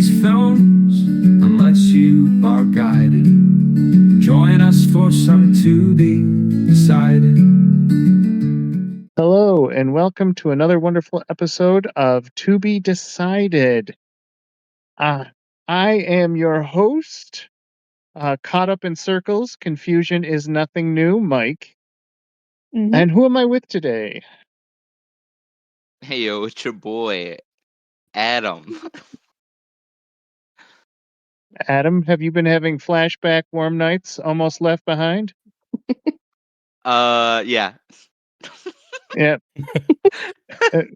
these films unless you are guided. Join us for some to be decided. Hello, and welcome to another wonderful episode of To Be Decided. I am your host, caught up in circles. Confusion is nothing new, Mike. Mm-hmm. And who am I with today? Hey yo, it's your boy, Adam. Adam, have you been having flashback warm nights almost left behind? Yeah. Yeah.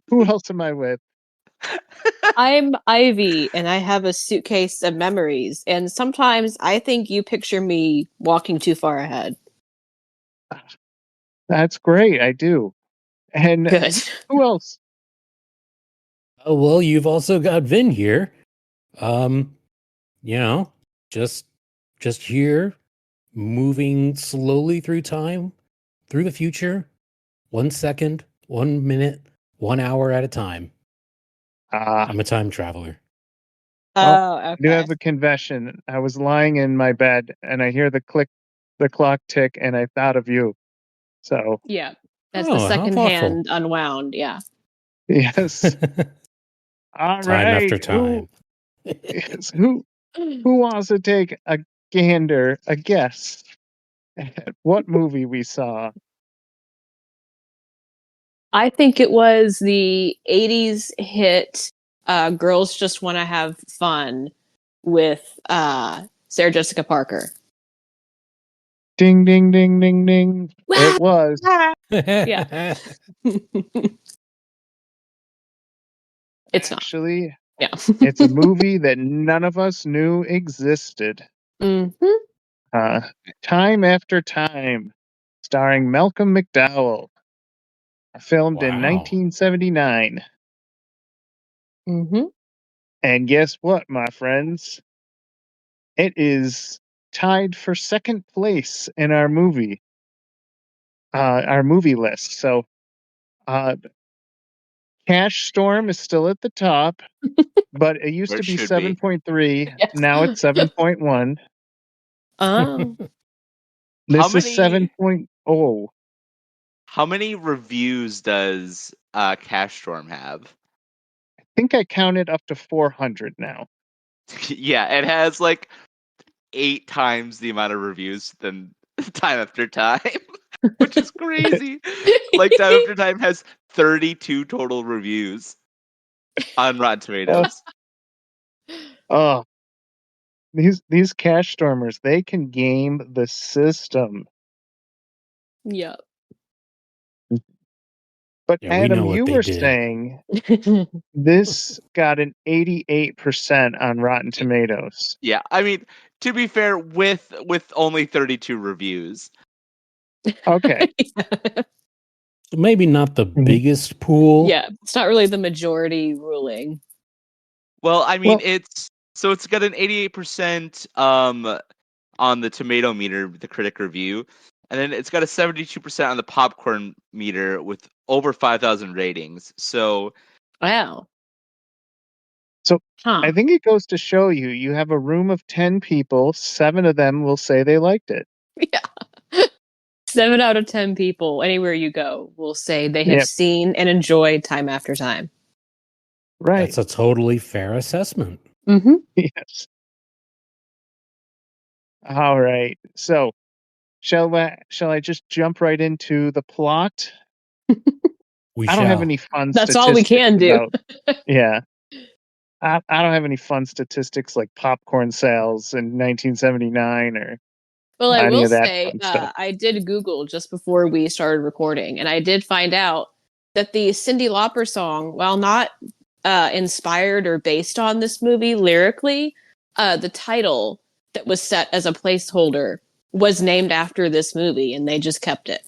Who else am I with? I'm Ivy, and I have a suitcase of memories, and sometimes I think you picture me walking too far ahead. That's great, I do. And Good. who else? Oh, well, you've also got Vin here. Just here, moving slowly through time, through the future, 1 second, 1 minute, 1 hour at a time. I'm a time traveler. Oh, I do okay. have a confession. I was lying in my bed, and I hear the clock tick, and I thought of you. So, Yeah, that's Oh, the how second thoughtful. hand unwound. Yeah. yes. All Time right. after time. Who wants to take a guess at what movie we saw? I think it was the 80s hit Girls Just Want to Have Fun with Sarah Jessica Parker. Ding, ding, ding, ding, ding. It was. Yeah. It's not. Actually, Yeah. it's a movie that none of us knew existed. Mm-hmm. Time After Time, starring Malcom McDowell. Filmed in Wow. 1979. Mm-hmm. And guess what, my friends? It is tied for second place in our movie list. So, Cash Storm is still at the top, but it used Where to it be should be. 7.3. Yes. Now it's 7.1. Oh. This is 7.0. How many reviews does Cash Storm have? I think I counted up to 400 now. Yeah, it has like 8 times the amount of reviews than Time After Time, which is crazy. Like Time After Time has 32 total reviews on Rotten Tomatoes. Oh, these Cash Stormers, they can game the system. Yeah. But Yeah, we know Adam, what you they were did. saying this got an 88% on Rotten Tomatoes. Yeah, I mean, to be fair, with only 32 reviews. Okay. Maybe not the biggest pool. Yeah, it's not really the majority ruling. Well, I mean, Well- it's got an 88% on the tomato meter, the critic review, and then it's got a 72% on the popcorn meter with over 5,000 ratings. So, Wow. So, Huh. I think it goes to show you have a room of 10 people, 7 of them will say they liked it. Yeah. 7 out of 10 people, anywhere you go, will say they have Yep. seen and enjoyed Time After Time. Right. That's a totally fair assessment. Mm-hmm. Yes. All right. So, shall I just jump right into the plot? We I don't have any fun That's all we can do. Yeah. I don't have any fun statistics like popcorn sales in 1979 or Well, I any will of that say, fun stuff. I did Google just before we started recording, and I did find out that the Cyndi Lauper song, while not inspired or based on this movie lyrically, the title that was set as a placeholder was named after this movie, and they just kept it.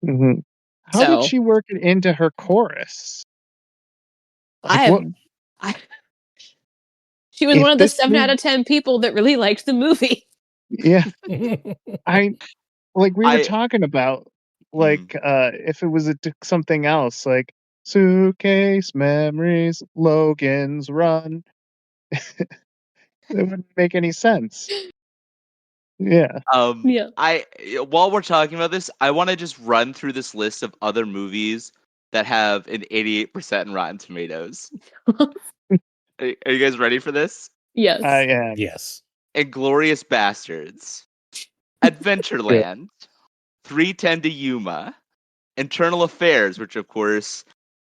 Mm-hmm. How So- did she work it into her chorus? She was If one of the this 7 movie- out of 10 people that really liked the movie. Yeah. I We were talking about if it was something else like Suitcase Memories, Logan's Run. It wouldn't make any sense. Yeah. Yeah. While we're talking about this, I want to just run through this list of other movies that have an 88% in Rotten Tomatoes. Are you guys ready for this? Yes. Yeah. Yes. Inglorious Bastards, Adventureland, 310 to Yuma, Internal Affairs, which of course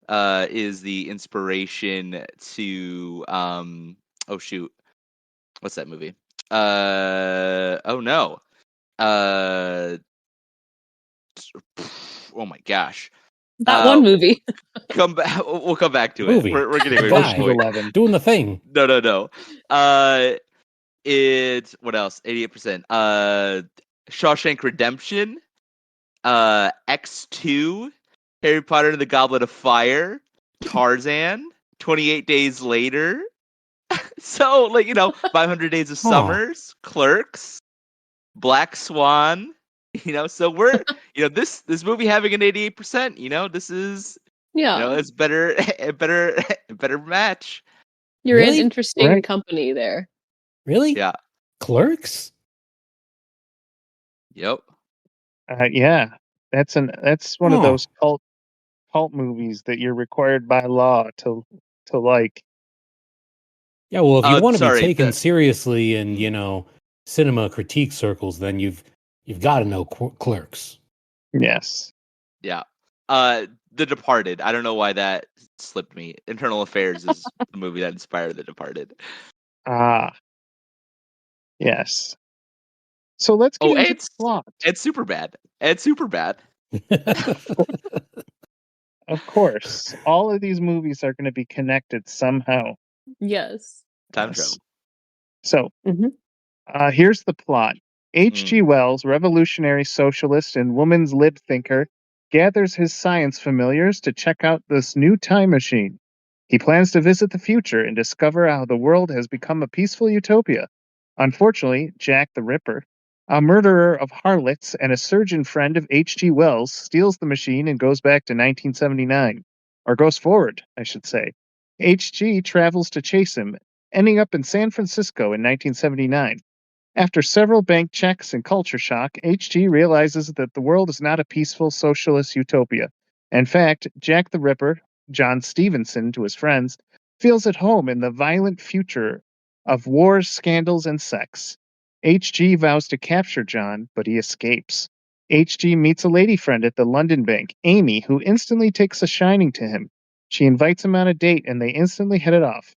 is the inspiration to oh shoot, what's that movie? Oh no. Oh my gosh. That one movie. Come back. We'll come back to Movie. it. We're getting away Guy. from the point. 11. Doing the thing. No. It's what else? 88%. Shawshank Redemption. X2. Harry Potter and the Goblet of Fire. Tarzan. 28 Days Later. So, 500 Days of Summers. Clerks. Black Swan. So we're this movie having an 88%. This is it's better a better match. You're in Really? interesting company there. Really? Yeah. Clerks? Yep. Yeah. That's one of those cult movies that you're required by law to like. Yeah, well, if you want to be taken the- seriously in, cinema critique circles, then you've got to know Clerks. Yes. Yeah. The Departed. I don't know why that slipped me. Internal Affairs is the movie that inspired The Departed. Yes. So let's get into the plot. It's super bad. It's super bad. Of course. All of these movies are going to be connected somehow. Yes. Time travel. So, here's the plot. H.G. Wells, revolutionary socialist and woman's lib thinker, gathers his science familiars to check out this new time machine. He plans to visit the future and discover how the world has become a peaceful utopia. Unfortunately, Jack the Ripper, a murderer of harlots and a surgeon friend of H.G. Wells, steals the machine and goes back to 1979. Or goes forward, I should say. H.G. travels to chase him, ending up in San Francisco in 1979. After several bank checks and culture shock, H.G. realizes that the world is not a peaceful socialist utopia. In fact, Jack the Ripper, John Stevenson to his friends, feels at home in the violent future of wars, scandals, and sex. H.G. vows to capture John, but he escapes. H.G. meets a lady friend at the London bank, Amy, who instantly takes a shining to him. She invites him on a date, and they instantly hit it off.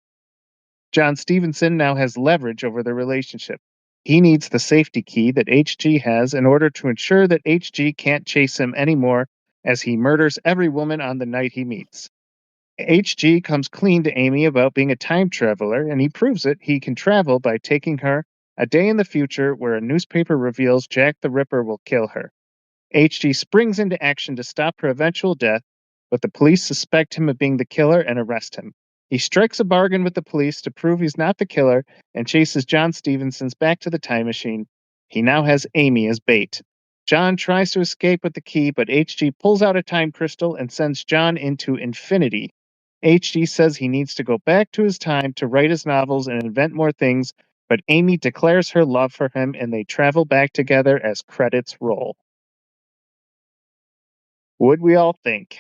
John Stevenson now has leverage over the relationship. He needs the safety key that H.G. has in order to ensure that H.G. can't chase him anymore as he murders every woman on the night he meets. H.G. comes clean to Amy about being a time traveler, and he proves it. He can travel by taking her a day in the future where a newspaper reveals Jack the Ripper will kill her. H.G. springs into action to stop her eventual death, but the police suspect him of being the killer and arrest him. He strikes a bargain with the police to prove he's not the killer and chases John Stevenson's back to the time machine. He now has Amy as bait. John tries to escape with the key, but H.G. pulls out a time crystal and sends John into infinity. H.G. says he needs to go back to his time to write his novels and invent more things, but Amy declares her love for him and they travel back together as credits roll. What'd we all think?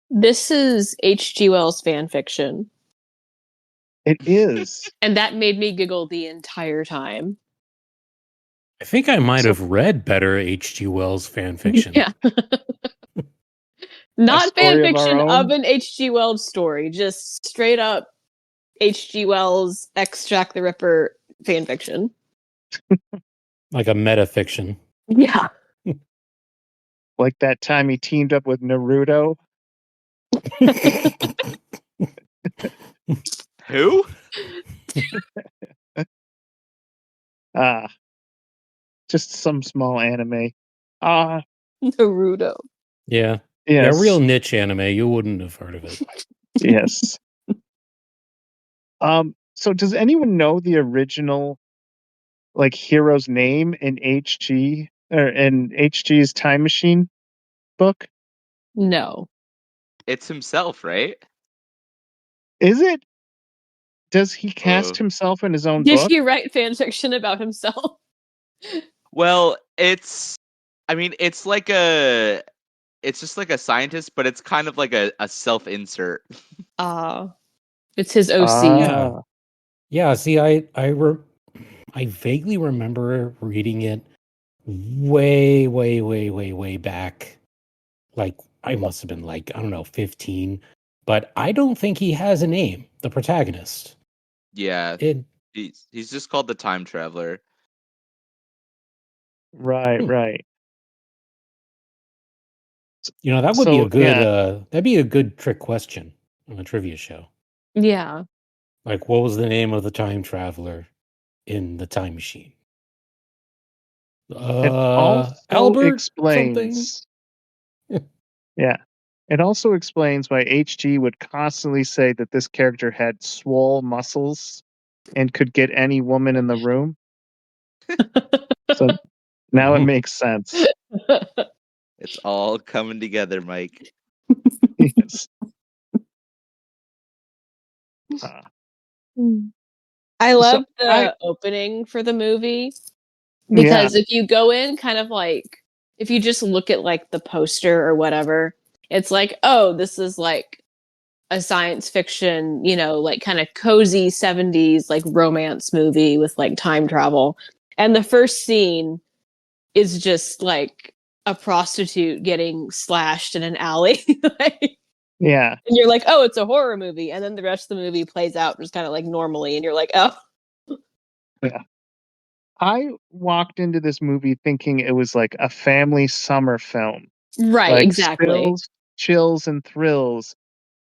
This is H.G. Wells fan fiction. It is. And that made me giggle the entire time. I think I might have read better H.G. Wells fan fiction. Yeah. Not fan story of our fiction own? of an H.G. Wells story, just straight up H.G. Wells X Jack the Ripper fan fiction. Like a metafiction. Yeah. Like that time he teamed up with Naruto. Who? Just some small anime. Naruto. Yeah. Yes. Yeah, real niche anime. You wouldn't have heard of it. Yes. So does anyone know the original hero's name in HG or in HG's Time Machine book? No. It's himself, right? Is it? Does he cast himself in his own Did book? he write fan fiction about himself? Well, it's like it's just like a scientist, but it's kind of like a self-insert. It's his OC. Ah, Yeah, see, I vaguely remember reading it way back. Like, I must have been like, I don't know, 15. But I don't think he has a name, the protagonist. Yeah, It, he's just called the Time Traveler. right. that would be a So, good, yeah. that'd be a good trick question on a trivia show. Yeah. Like, what was the name of the time traveler in the time machine? It also Albert something? explains. Yeah. It also explains why HG would constantly say that this character had swole muscles and could get any woman in the room. So now it makes sense. It's all coming together, Mike. Yes. I love So the opening for the movie yeah, because if you go in kind of like if you just look at like the poster or whatever, it's like, oh, this is like a science fiction, like kind of cozy 70s like romance movie with like time travel. And the first scene is just like a prostitute getting slashed in an alley. yeah. And you're like, oh, it's a horror movie. And then the rest of the movie plays out just kind of like normally. And you're like, oh. Yeah. I walked into this movie thinking it was like a family summer film. Right, Like exactly. spills, chills, and thrills.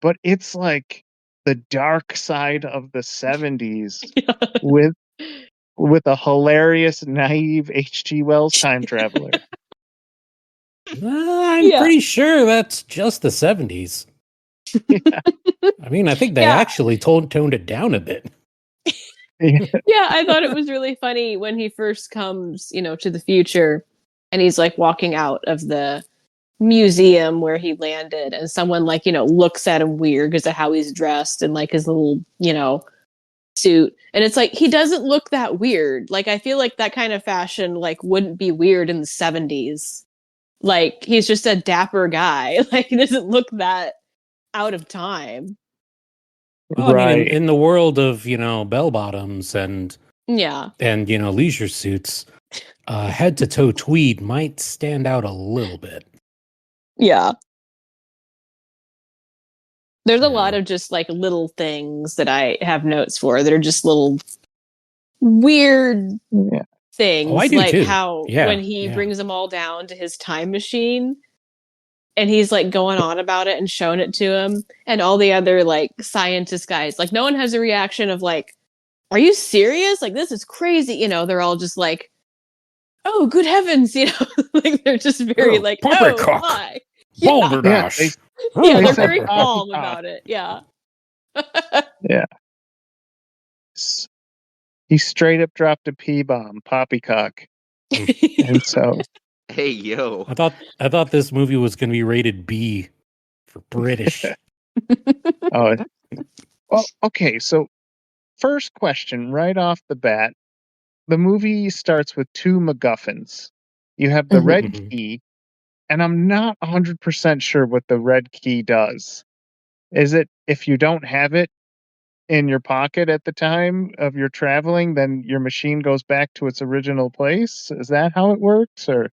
But it's like the dark side of the 70s with a hilarious, naive H.G. Wells time traveler. I'm pretty sure that's just the 70s. Yeah. I mean, I think they actually toned it down a bit. Yeah, I thought it was really funny when he first comes, to the future and he's like walking out of the museum where he landed and someone like, looks at him weird because of how he's dressed and like his little, suit. And it's like, he doesn't look that weird. Like, I feel like that kind of fashion like wouldn't be weird in the 70s. Like, he's just a dapper guy. Like, he doesn't look that out of time. Well, I mean, in the world of, bell bottoms and leisure suits, head to toe tweed might stand out a little bit. Yeah. There's a lot of just like little things that I have notes for that are just little weird things. Oh, I do like too. how when he brings them all down to his time machine and he's like going on about it and showing it to him and all the other like scientist guys, like no one has a reaction of like, are you serious? Like this is crazy. They're all just like, oh, good heavens. Like they're just very like, oh, hi. Balderdash. Yeah, they're very calm about it. Yeah. Yeah. He straight up dropped a P-bomb, poppycock. And so hey yo. I thought this movie was going to be rated B for British. Oh. Well, okay, so first question right off the bat. The movie starts with two MacGuffins. You have the red key, and I'm not 100% sure what the red key does. Is it if you don't have it in your pocket at the time of your traveling, then your machine goes back to its original place? Is that how it works? Or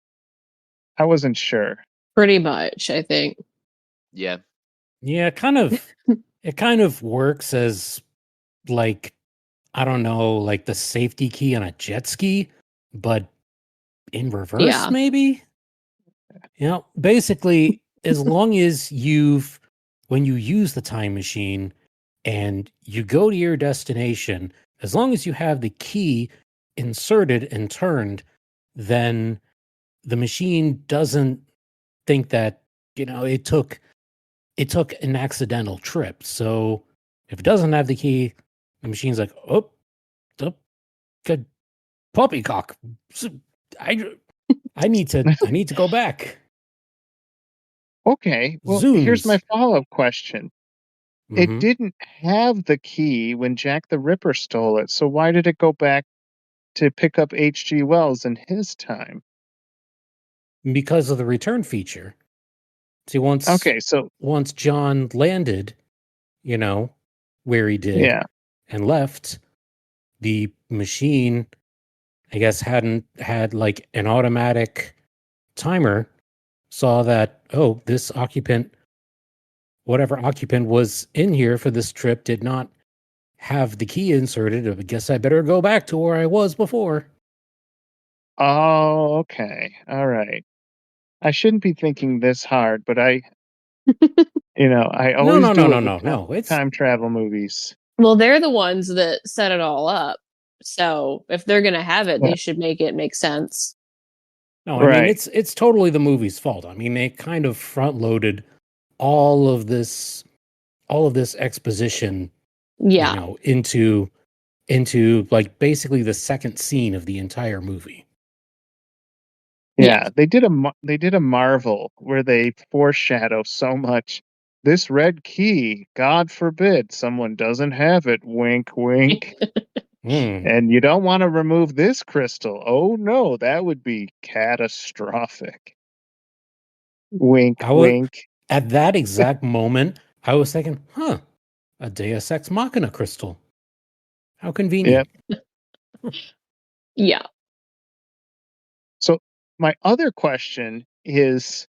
I wasn't sure. Pretty much, I think. Yeah. Yeah, it kind of works as like, I don't know, like the safety key on a jet ski, but in reverse, maybe? Basically, as long as when you use the time machine and you go to your destination, as long as you have the key inserted and turned, then the machine doesn't think that, it took an accidental trip. So if it doesn't have the key, the machine's like, oh, good poppycock. I need to go back. Okay. Well, Zooms. here's my follow-up question. it Mhm. didn't have the key when Jack the Ripper stole it. So why did it go back to pick up H.G. Wells in his time? Because of the return feature. See, once Okay, so once John landed, you know, where he did yeah. and left, the machine, I guess, hadn't had like an automatic timer, saw that, oh, this occupant, whatever occupant was in here for this trip, did not have the key inserted. I guess I better go back to where I was before. Oh, okay. All right. I shouldn't be thinking this hard, but I No, always no, no, do no, it with no, no. It's time travel movies. Well, they're the ones that set it all up. So if they're going to have it, Yeah. they should make it make sense. no, I mean Right. it's totally the movie's fault. I mean, they kind of front loaded all of this all of this exposition, Yeah. into like basically the second scene of the entire movie. Yeah. Yeah, they did a Marvel where they foreshadow so much. This red key, God forbid someone doesn't have it. Wink, wink. Hmm. And you don't want to remove this crystal. Oh no, that would be catastrophic. Wink, I was wink. At that exact moment, I was thinking, huh, a Deus Ex Machina crystal. How convenient. Yep. Yeah. So my other question is,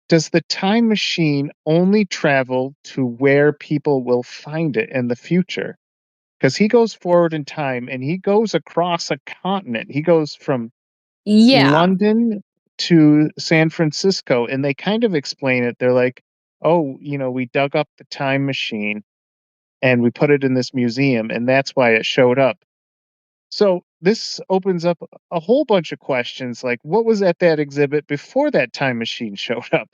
does the time machine only travel to where people will find it in the future? Because he goes forward in time and he goes across a continent. He goes from Yeah. London to San Francisco, and they kind of explain it. They're like, oh, we dug up the time machine and we put it in this museum, and that's why it showed up. So this opens up a whole bunch of questions like, what was at that exhibit before that time machine showed up?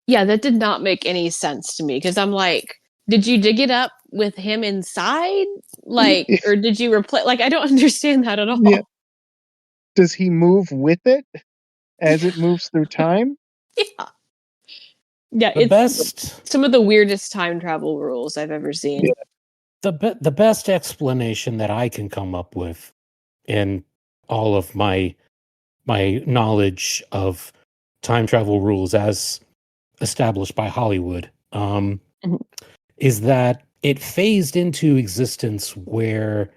Yeah, that did not make any sense to me because I'm like, did you dig it up with him inside? Like, or did you replace? Like, I don't understand that at Yeah. all. Does he move with it as it moves through time? Yeah. Yeah, The it's best some of the weirdest time travel rules I've ever seen. the best explanation that I can come up with in all of my knowledge of time travel rules as established by Hollywood, Mhm. is that it phased into existence where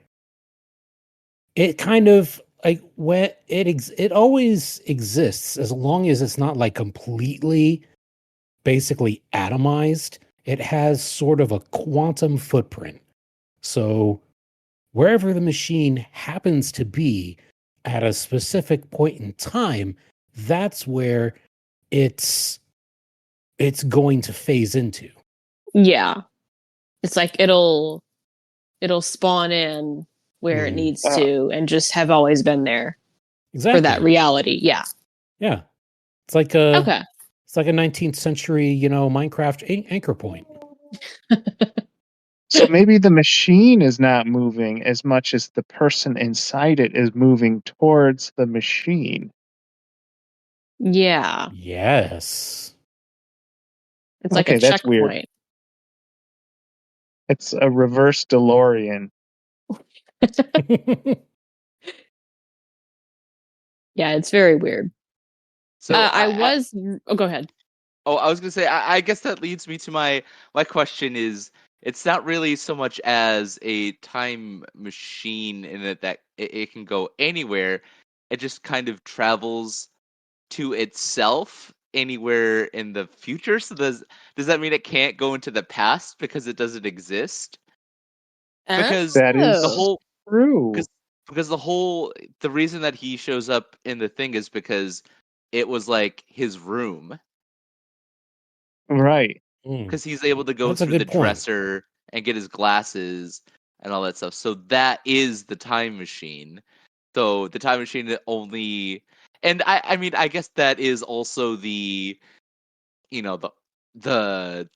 it kind of like when it always exists as long as it's not like completely basically atomized. It has sort of a quantum footprint. So wherever the machine happens to be at a specific point in time, that's where it's it's going to phase into. Yeah. It's like it'll spawn in where it Mm, needs to and just have always been there for that exactly. reality. Yeah. Yeah. It's like a Okay. it's like a 19th century, Minecraft anchor point. So maybe the machine is not moving as much as the person inside it is moving towards the machine. Yeah. Yes. It's like a Okay, that's weird. checkpoint. It's a reverse DeLorean. Yeah, it's very weird. So I was. Oh, go ahead. I was gonna say, I guess that leads me to my question is, it's not really so much as a time machine in it that it can go anywhere. It just kind of travels to itself anywhere in the future. So does that mean it can't go into the past because it doesn't exist? Because That the Oh, is whole true. because the reason that he shows up in the thing is because it was like his room, Right. Mm, because he's able to go that's a through the good point. dresser and get his glasses and all that stuff. So that is the time machine. So the time machine that only, and I mean, I guess that is also the, you know, the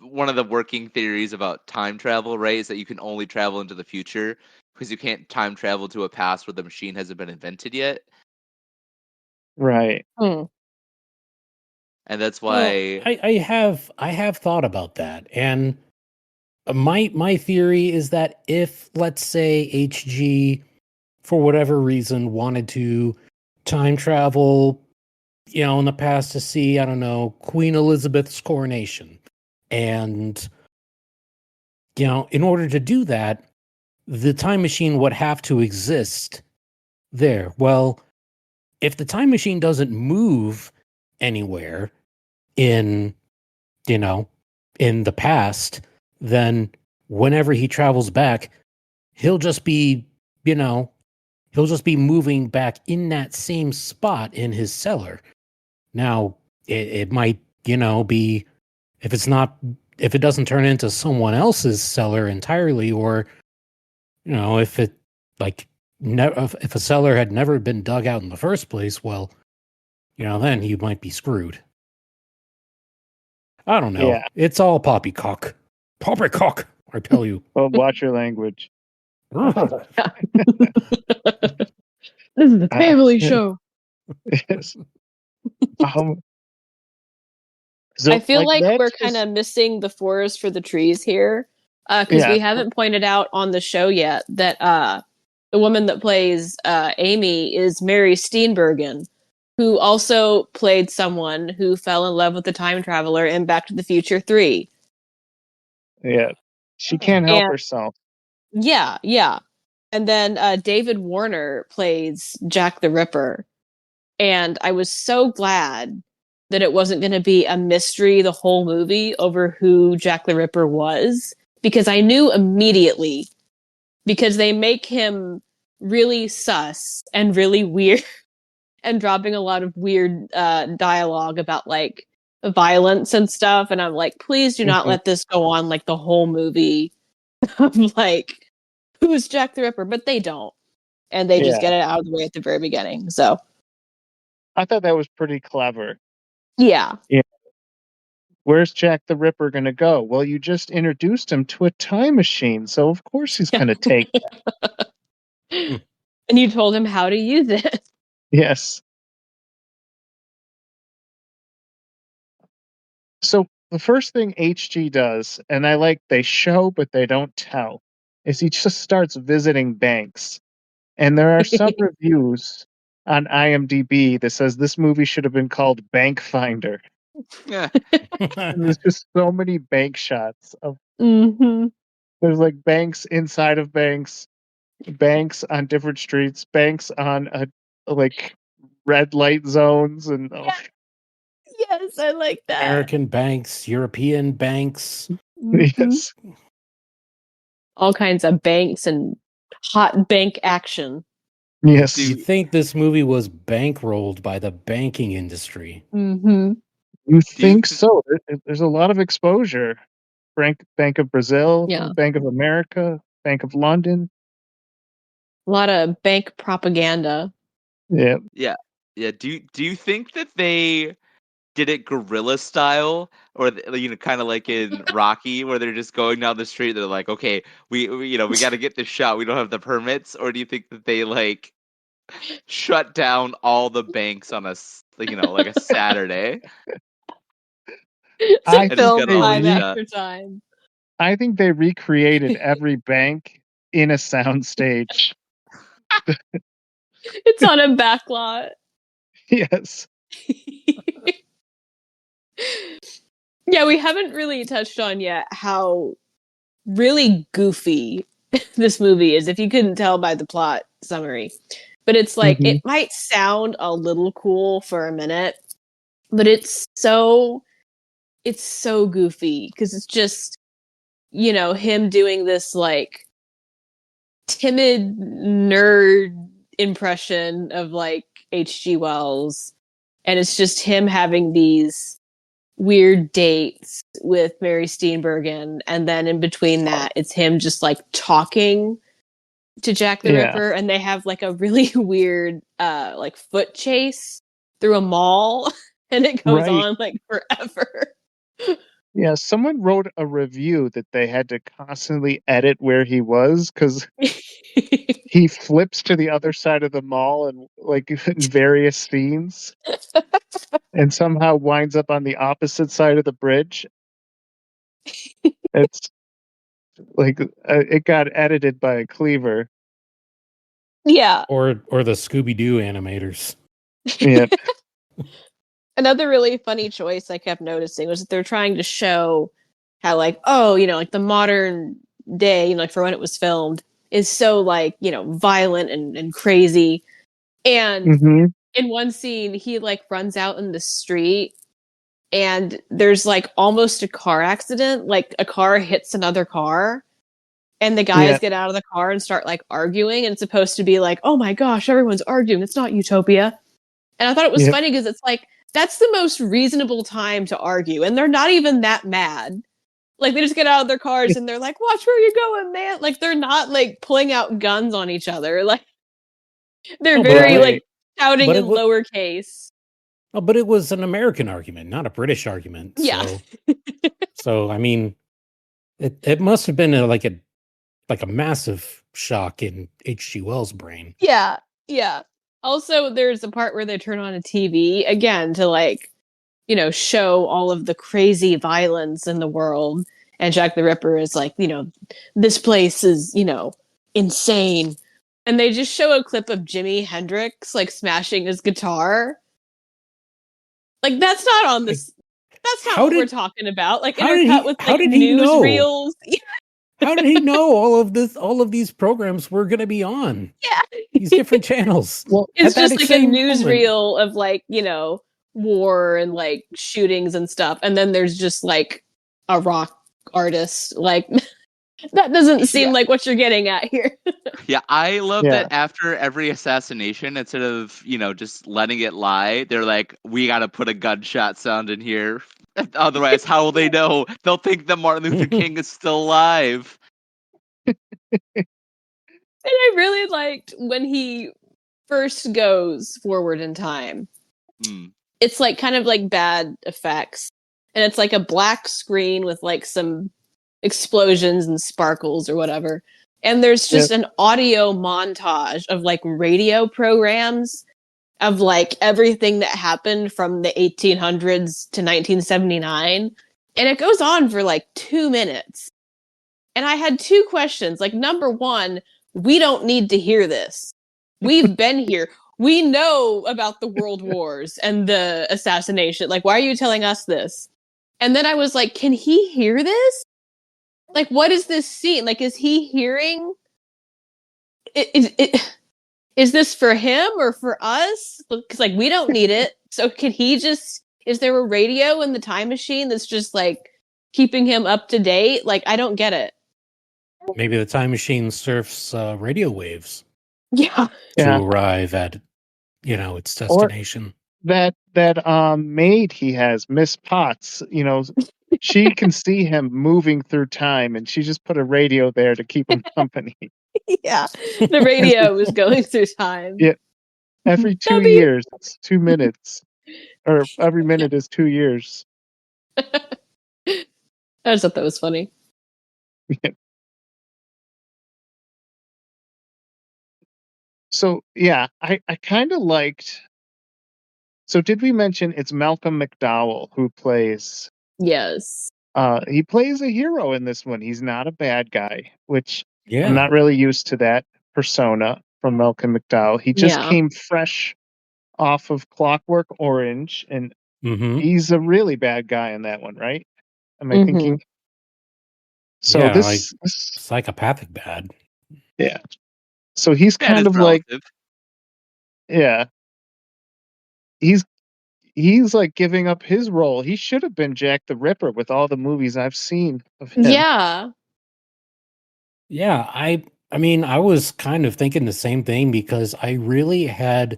one of the working theories about time travel, right? Is that you can only travel into the future because you can't time travel to a past where the machine hasn't been invented yet. Right. hmm. and that's Well, why. I have thought about that, and my theory is that if, let's say, HG for whatever reason wanted to time travel, in the past to see, I don't know, Queen Elizabeth's coronation, and in order to do that, the time machine would have to exist there. Well, if the time machine doesn't move anywhere in, you know, in the past, then whenever he travels back, he'll just be, you know, he'll just be moving back in that same spot in his cellar. Now, it might, be, if if it doesn't turn into someone else's cellar entirely, or, if it, like, if a cellar had never been dug out in the first place, well, then he might be screwed. I don't know. Yeah. It's all poppycock. Poppycock, I tell you. Well, watch your language. This is a family show. Yes. So, I feel like that's we're just- kind of missing the forest for the trees here, because we haven't pointed out on the show yet that the woman that plays Amy is Mary Steenburgen, who also played someone who fell in love with the time traveler in Back to the Future 3. Yeah. She can't help And- herself. Yeah. And then David Warner plays Jack the Ripper. And I was so glad that it wasn't going to be a mystery the whole movie over who Jack the Ripper was, because I knew immediately, because they make him really sus and really weird and dropping a lot of weird dialogue about like violence and stuff. And I'm like, please do not let this go on like the whole movie. I'm like, who's Jack the Ripper? But they don't. And they just get it out of the way at the very beginning. So I thought that was pretty clever. yeah. Where's Jack the Ripper going to go? Well, you just introduced him to a time machine, so of course he's going to take that. And you told him how to use it. Yes. So the first thing HG does, and I like they show but they don't tell, is he just starts visiting banks. And there are some reviews on IMDb that says this movie should have been called Bank Finder. Yeah. And there's just so many bank shots of Mm-hmm. there's like banks inside of banks, banks on different streets, banks on like red light zones, and Yes, I like that. American banks, European banks. Mhm. yes, All kinds of banks and hot bank action. yes. You think this movie was bankrolled by the banking industry? Mm-hmm. You think so? There's a lot of exposure. Bank of Brazil, Yeah. Bank of America, Bank of London. A lot of bank propaganda. Yeah, Yeah. Do you think that they did it guerrilla style, or kind of like in Rocky, where they're just going down the street? They're like, okay, we got to get this shot. We don't have the permits, or do you think that they like shut down all the banks on like a Saturday? I just Film got all time these after time. I think they recreated every bank in a soundstage. It's on a backlot. Yes. Yeah, we haven't really touched on yet how really goofy this movie is, if you couldn't tell by the plot summary. But it's like, it might sound a little cool for a minute, but it's so goofy, because it's just, him doing this like timid nerd impression of like H.G. Wells, and it's just him having these weird dates with Mary Steenburgen, and then in between that it's him just like talking to Jack the Ripper, and they have like a really weird like foot chase through a mall, and it goes on like forever. Yeah, someone wrote a review that they had to constantly edit where he was because he flips to the other side of the mall and like in various scenes, and somehow winds up on the opposite side of the bridge. It's like it got edited by a cleaver. Yeah. Or the Scooby Doo animators. Yeah, Another really funny choice I kept noticing was that they're trying to show how, like, oh, like the modern day, like for when it was filmed, is so like, violent and crazy. And hmm in one scene, he like runs out in the street and there's like almost a car accident. Like a car hits another car and the guys yeah, get out of the car and start like arguing. And it's supposed to be like, oh my gosh, everyone's arguing. It's not Utopia. And I thought it was yep. funny because it's like, that's the most reasonable time to argue. And they're not even that mad. Like they just get out of their cars and they're like, watch where you're going, man. Like they're not like pulling out guns on each other. Like they're Oh, very Right. like shouting but in it was lowercase. but it was an American argument, not a British argument. Yeah. So I mean, it must have been like a massive shock in H.G. Wells' brain. Yeah. Yeah. Also, there's a part where they turn on a TV again to like, show all of the crazy violence in the world. And Jack the Ripper is like, this place is, insane. And they just show a clip of Jimi Hendrix like smashing his guitar. Like that's not on this. That's not How what we're did- talking about. Like how did intercut he- with how like did he know? newsreels. How did he know all of these programs were going to be on Yeah. these different channels? Well, It's at that just like a same moment? newsreel of like, war and like shootings and stuff. And then there's just like a rock artist. Like that doesn't seem Yeah. like what you're getting at here. Yeah, I love Yeah. that after every assassination, instead of, just letting it lie, they're like, we gotta put a gunshot sound in here. Otherwise, how will they know? They'll think that Martin Luther King is still alive. And I really liked when he first goes forward in time. Mm. It's like kind of like bad effects. And it's like a black screen with like some explosions and sparkles or whatever. And there's just an audio montage of like radio programs of like everything that happened from the 1800s to 1979. And it goes on for like 2 minutes. And I had two questions. Like, number one, we don't need to hear this. We've been here. We know about the world wars and the assassination. Like, why are you telling us this? And then I was like, can he hear this? Like, what is this scene? Like, is he hearing? Is this for him or for us? Because, like, we don't need it. So can he just, is there a radio in the time machine that's just, like, keeping him up to date? Like, I don't get it. Maybe the time machine surfs radio waves Yeah. Yeah. to arrive at, its destination. That maid he has, Miss Potts, she can see him moving through time, and she just put a radio there to keep him company. Yeah. The radio was going through time. Yeah. Every 2 Debbie. years, it's 2 minutes, or every minute is 2 years. I just thought that was funny. So yeah, I kind of liked. So did we mention it's Malcolm McDowell who plays? Yes. He plays a hero in this one. He's not a bad guy, which Yeah. I'm not really used to that persona from Malcolm McDowell. He just Yeah. came fresh off of Clockwork Orange, and Mm-hmm. he's a really bad guy in that one, right? Am I Mhm. thinking? So Yeah, this, Psychopathic bad. yeah. So he's That kind is of like, relative. yeah. He's like giving up his role. He should have been Jack the Ripper with all the movies I've seen of him. Yeah. Yeah, I mean, I was kind of thinking the same thing because I really had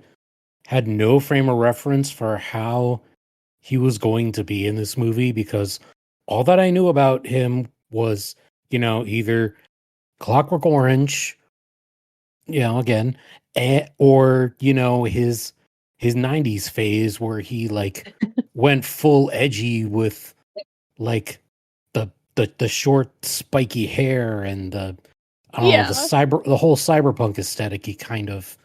no frame of reference for how he was going to be in this movie because all that I knew about him was, either Clockwork Orange, again, or his 90s phase where he like went full edgy with like the short spiky hair and the I don't know, Yeah. the whole cyberpunk aesthetic he kind of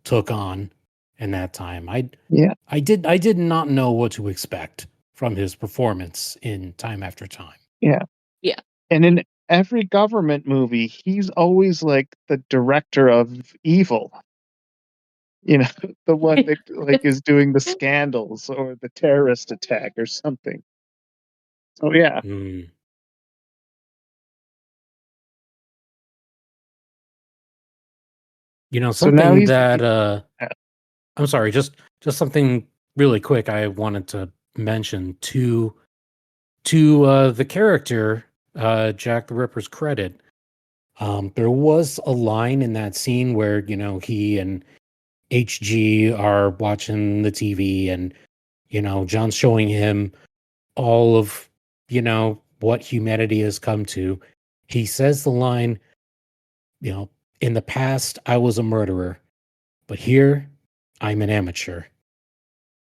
took on in that time. Yeah. I did not know what to expect from his performance in Time After Time. Yeah. Yeah. And in every government movie, he's always like the director of evil. You know, the one that like is doing the scandals or the terrorist attack or something. So yeah. Hmm. You know, So now something he's that yeah. I'm sorry, just something really quick I wanted to mention to the character Jack the Ripper's credit. There was a line in that scene where, you know, he and HG are watching the TV and, you know, John's showing him all of, you know, what humanity has come to. He says the line, you know, in the past, I was a murderer, but here I'm an amateur.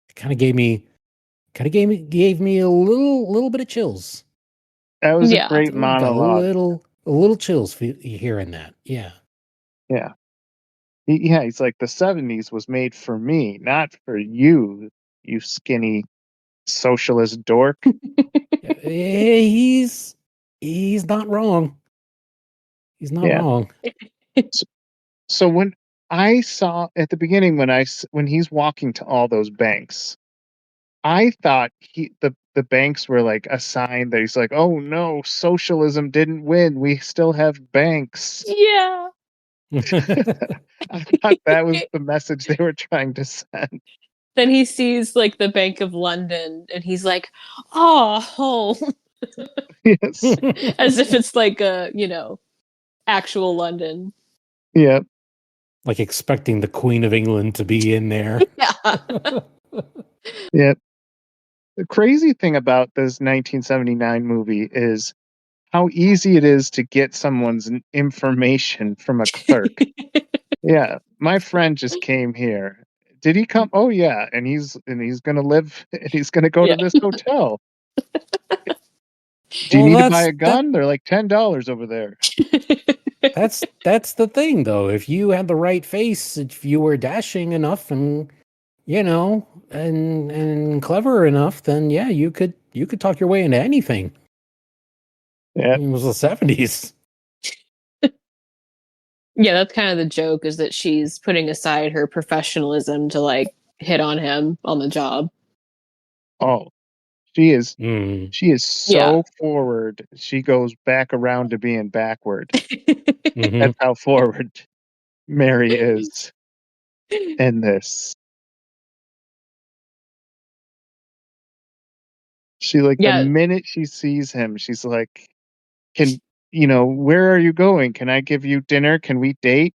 It gave me a little bit of chills. That was a Yeah. great Got monologue. a little chills hearing that. Yeah. Yeah. Yeah, he's like the 70s was made for me, not for you, you skinny socialist dork. Yeah, he's not wrong. He's not Yeah. wrong. So when I saw at the beginning when he's walking to all those banks, I thought the banks were like a sign that he's like, "Oh no, socialism didn't win. We still have banks." Yeah. I thought that was the message they were trying to send. Then he sees like the Bank of London and he's like, oh, home. Yes. As if it's like a, you know, actual London. Yeah. Like expecting the Queen of England to be in there. Yeah. Yeah. The crazy thing about this 1979 movie is how easy it is to get someone's information from a clerk. Yeah, my friend just came here. Did he come? Oh yeah, and he's gonna live and he's gonna go Yeah. to this hotel. Do you Well, need to buy a gun? They're like $10 over there. that's the thing though. If you had the right face, if you were dashing enough and you know, and clever enough, then yeah, you could talk your way into anything. Yeah, It was the 70s. Yeah, that's kind of the joke is that she's putting aside her professionalism to like hit on him on the job. oh, she is Mm. she is Yeah. so forward. She goes back around to being backward. Mhm. That's how forward Mary is in this. She like the Yeah. minute she sees him, she's like, "Can where are you going? Can I give you dinner? Can we date?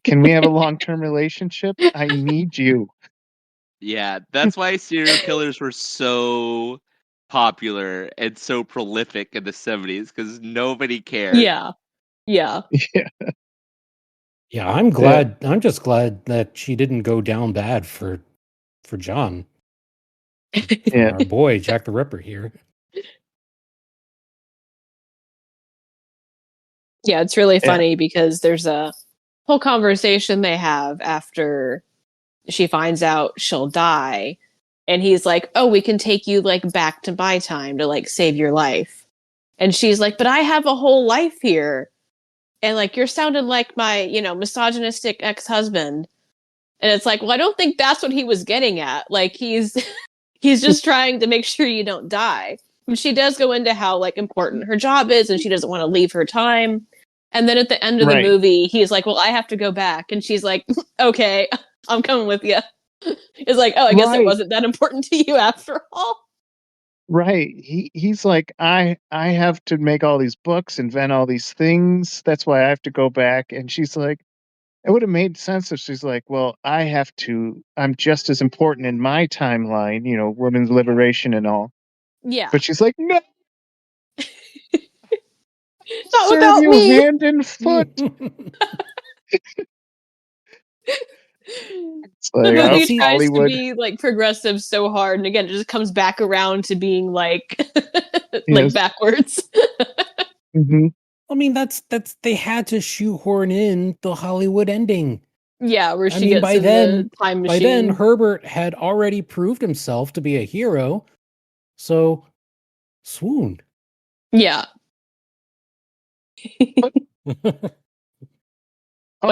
Can we have a long-term relationship? I need you." Yeah, that's why serial killers were so popular and so prolific in the 70s because nobody cared. Yeah. Yeah. Yeah. Yeah, I'm Yeah. glad. I'm just glad that she didn't go down bad for John, for Yeah. our boy Jack the Ripper here. Yeah, it's really Yeah. funny because there's a whole conversation they have after she finds out she'll die. And he's like, oh, we can take you like back to my time to like save your life. And she's like, but I have a whole life here. And like, you're sounding like my, you know, misogynistic ex-husband. And it's like, well, I don't think that's what he was getting at. Like he's he's just trying to make sure you don't die. And she does go into how like important her job is and she doesn't want to leave her time. And then at the end of the Right. movie, he's like, well, I have to go back. And she's like, okay, I'm coming with you. It's like, oh, I guess it Right. wasn't that important to you after all. Right. He's like, I have to make all these books, invent all these things. That's why I have to go back. And she's like, it would have made sense if she's like, well, I'm just as important in my timeline, women's liberation and all. Yeah. But she's like, no, Not serve without you me. hand and foot. It's The like, movie see, tries Hollywood. to be like progressive so hard, and again, it just comes back around to being like, like Yes. backwards. Hmm. I mean, that's they had to shoehorn in the Hollywood ending. Yeah, where I she mean, gets in the time by then, machine. Herbert had already proved himself to be a hero. So, swoon. Yeah. One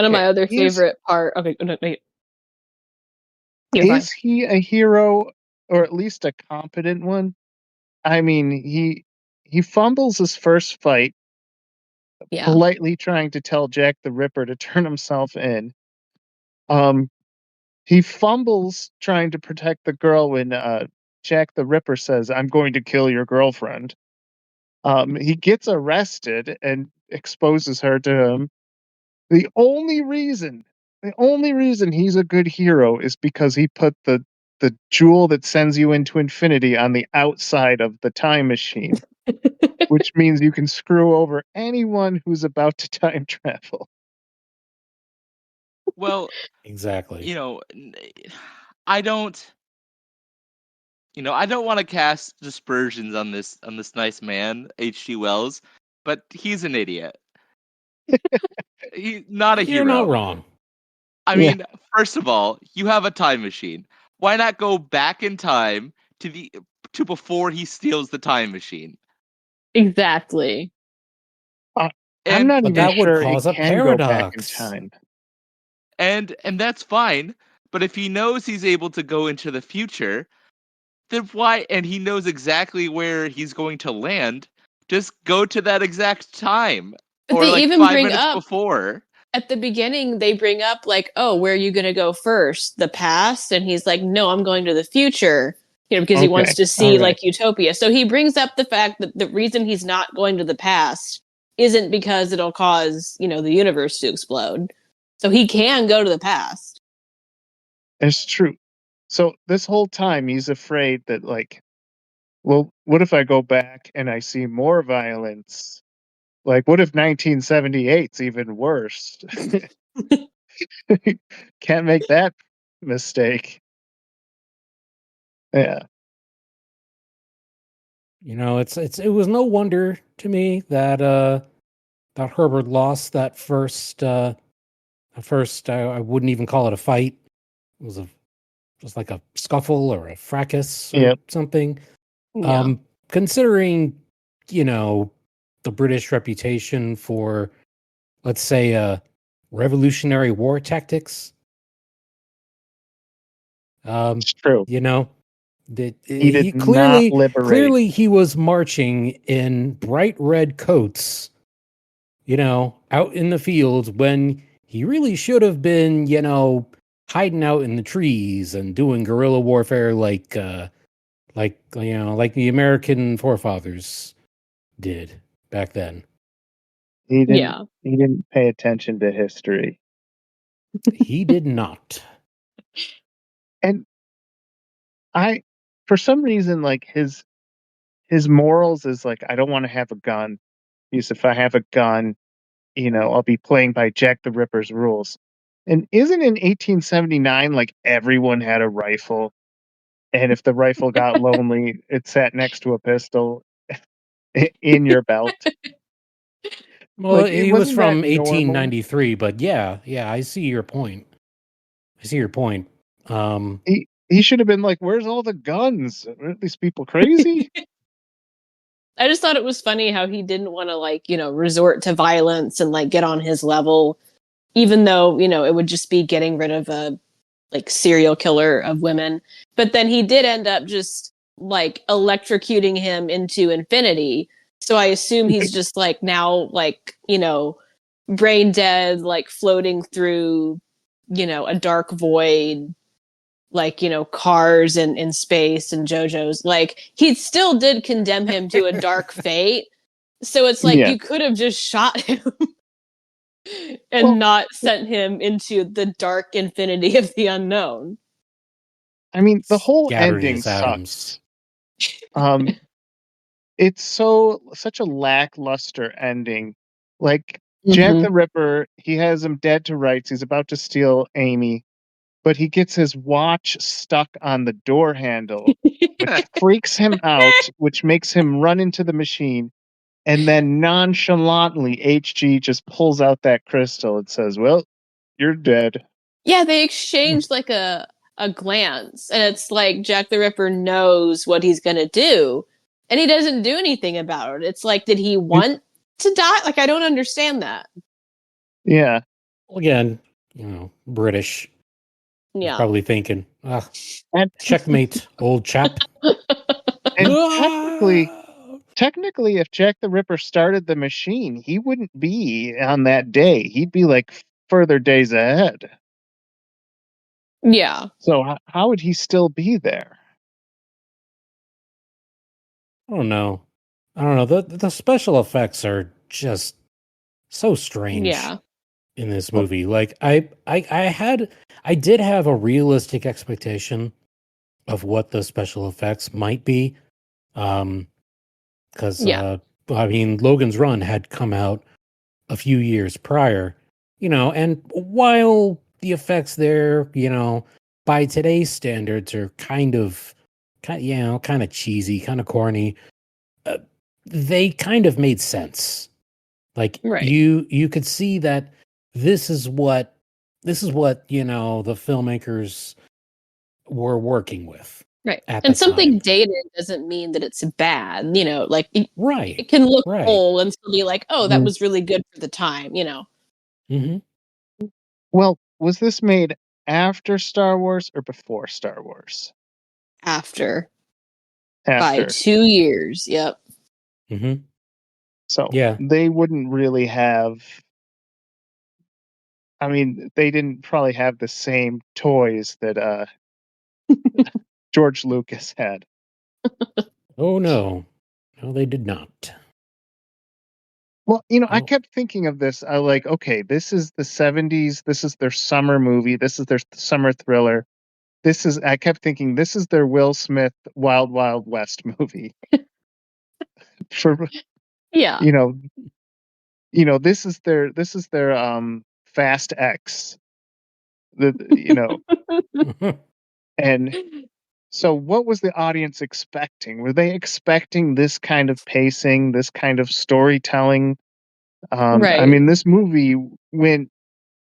of my Okay, other favorite part. Okay, no, no, you're fine. is he a hero or at least a competent one? I mean, he fumbles his first fight, Yeah. politely trying to tell Jack the Ripper to turn himself in. Um, he fumbles trying to protect the girl when Jack the Ripper says, "I'm going to kill your girlfriend." He gets arrested and exposes her to him. The only reason, the only reason he's a good hero is because he put the jewel that sends you into infinity on the outside of the time machine, which means you can screw over anyone who's about to time travel. Well, Exactly. you know, I don't, I don't want to cast dispersions on this nice man, H.G. Wells, but he's an idiot. He's not a You're not hero. wrong. I Yeah. mean, first of all, you have a time machine. Why not go back in time to before he steals the time machine? Exactly. I'm And not But even that would sure it cause a can go back in paradox. time. and that's fine, but if he knows he's able to go into the future, then why, and he knows exactly where he's going to land, just go to that exact time But or they like even 5 bring minutes up before. at the beginning, they bring up, like, oh, where are you going to go first? The past? And he's like, no, I'm going to the future, because he wants Okay. to All see, right. like, utopia. So he brings up the fact that the reason he's not going to the past isn't because it'll cause, the universe to explode. So he can go to the past. It's true. So this whole time he's afraid that, like, well, what if I go back and I see more violence? Like, what if 1978's even worse? Can't make that mistake. Yeah. It was no wonder to me that Herbert lost that first I wouldn't even call it a fight. It was just like a scuffle or a fracas or Yep. something. Yeah. Considering, you know, the British reputation for, let's say, revolutionary war tactics, It's true. you know, that He did he not liberate. clearly he was marching in bright red coats, out in the fields when he really should have been, hiding out in the trees and doing guerrilla warfare like the American forefathers did back then. Yeah. He didn't pay attention to history. He did not. And I for some reason, like, his morals is like, I don't want to have a gun. Because if I have a gun, I'll be playing by Jack the Ripper's rules. And isn't in 1879 like everyone had a rifle? And if the rifle got lonely, it sat next to a pistol in your belt. Well, Like, it he was wasn't that from normal. 1893, but yeah, I see your point. I see your point. He should have been like, "Where's all the guns? Are these people crazy?" I just thought it was funny how he didn't want to, like, resort to violence and, like, get on his level, even though, it would just be getting rid of a, like, serial killer of women. But then he did end up just, like, electrocuting him into infinity. So I assume he's just, like, now, like, brain dead, like, floating through, a dark void, like, cars and in space and JoJo's. Like, he still did condemn him to a dark fate. So it's like Yeah. you could have just shot him and Well, not sent him into the dark infinity of the unknown. I mean, the whole Scattered ending his atoms. sucks. Um, it's such a lackluster ending. Like, Jack Mm-hmm. the Ripper, he has him dead to rights. He's about to steal Amy, but he gets his watch stuck on the door handle, which freaks him out, which makes him run into the machine. And then nonchalantly, HG just pulls out that crystal and says, "Well, you're dead." Yeah, they exchange like a glance, and it's like Jack the Ripper knows what he's gonna do, and he doesn't do anything about it. It's like, did he want to die? Like, I don't understand that. Yeah. Well, again, British. He's Yeah. probably thinking, And checkmate, old chap. and technically, if Jack the Ripper started the machine, he wouldn't be on that day. He'd be like further days ahead. Yeah. So how would he still be there? I don't know. The special effects are just so strange Yeah. in this movie. Like I did have a realistic expectation of what the special effects might be. Because Yeah. I mean, Logan's Run had come out a few years prior, and while the effects there, by today's standards are kind of cheesy, kind of corny, they kind of made sense. Like Right. you could see that this is what the filmmakers were working with. Right. At And the something time. dated doesn't mean that it's bad, like Right. it can look Right. old and still be like, oh, that Mhm. was really good for the time, Mm-hmm. Well, was this made after Star Wars or before Star Wars? After. By After. 2 years. Yep. Mm-hmm. So Yeah. they wouldn't really have. I mean, they didn't probably have the same toys that George Lucas had. Oh no. No, they did not. Well, I Oh. kept thinking of this. I like, okay, this is the 70s. This is their summer movie. This is their summer thriller. I kept thinking, this is their Will Smith Wild Wild West movie. For, Yeah. this is their Fast X. And so what was the audience expecting? Were they expecting this kind of pacing, this kind of storytelling? I Right. mean, this movie went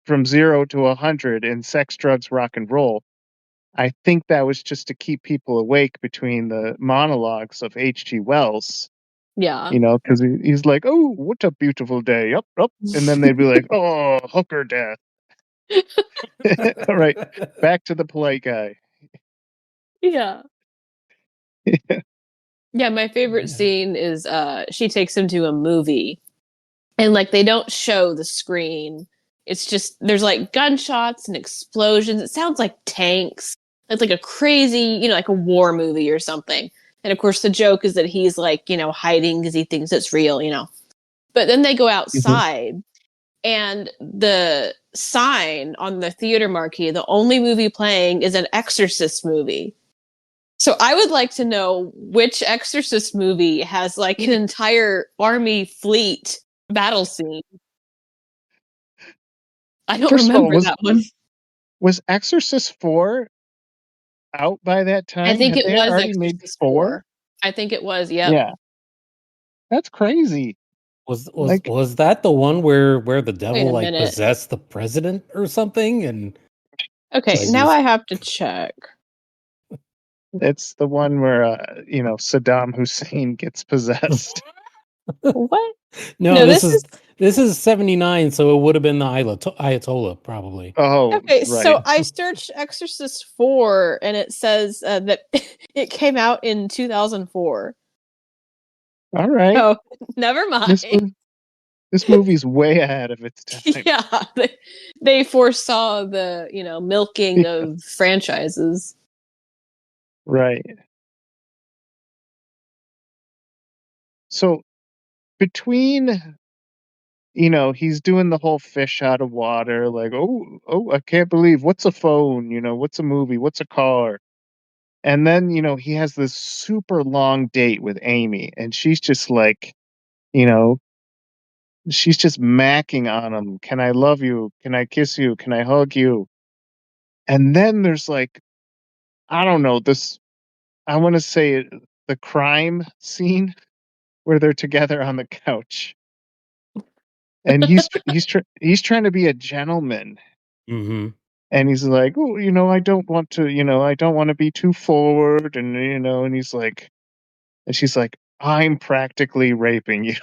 from 0 to 100 in sex, drugs, rock and roll. I think that was just to keep people awake between the monologues of H.G. Wells. Yeah. Because he's like, "Oh, what a beautiful day!" Up, up, and then they'd be like, "Oh, hooker death." All right, back to the polite guy. Yeah. Yeah, my favorite Yeah. scene is she takes him to a movie, and like they don't show the screen. It's just there's like gunshots and explosions. It sounds like tanks. It's like a crazy, like a war movie or something. And of course the joke is that he's like, hiding because he thinks it's real. But then they go outside and the sign on the theater marquee, the only movie playing is an Exorcist movie. So I would like to know which Exorcist movie has like an entire army fleet battle scene. I don't First of all, remember that one. was Exorcist 4 out by that time? I think Had it they was already made Exorcist 4? 4. I think it was, yep. Yeah, that's crazy. Was that the one where the Wait devil a like minute. possessed the president or something? And Okay, like now he's- I have to check. It's the one where Saddam Hussein gets possessed. What? no, this is 79, so it would have been the Ayatollah probably. Oh, Okay, right. so I searched Exorcist 4 and it says that it came out in 2004. All right. Oh, never mind. This movie's way ahead of its time. Yeah, they foresaw the, milking of franchises. Right. So between he's doing the whole fish out of water, like, oh, I can't believe, what's a phone? What's a movie? What's a car? And then, he has this super long date with Amy, and she's just like, she's just macking on him. Can I love you? Can I kiss you? Can I hug you? And then there's like, I don't know, I want to say the crime scene where they're together on the couch, and he's trying to be a gentleman, Mm-hmm. and he's like, oh, I don't want to, I don't want to be too forward, and and he's like, and she's like, I'm practically raping you.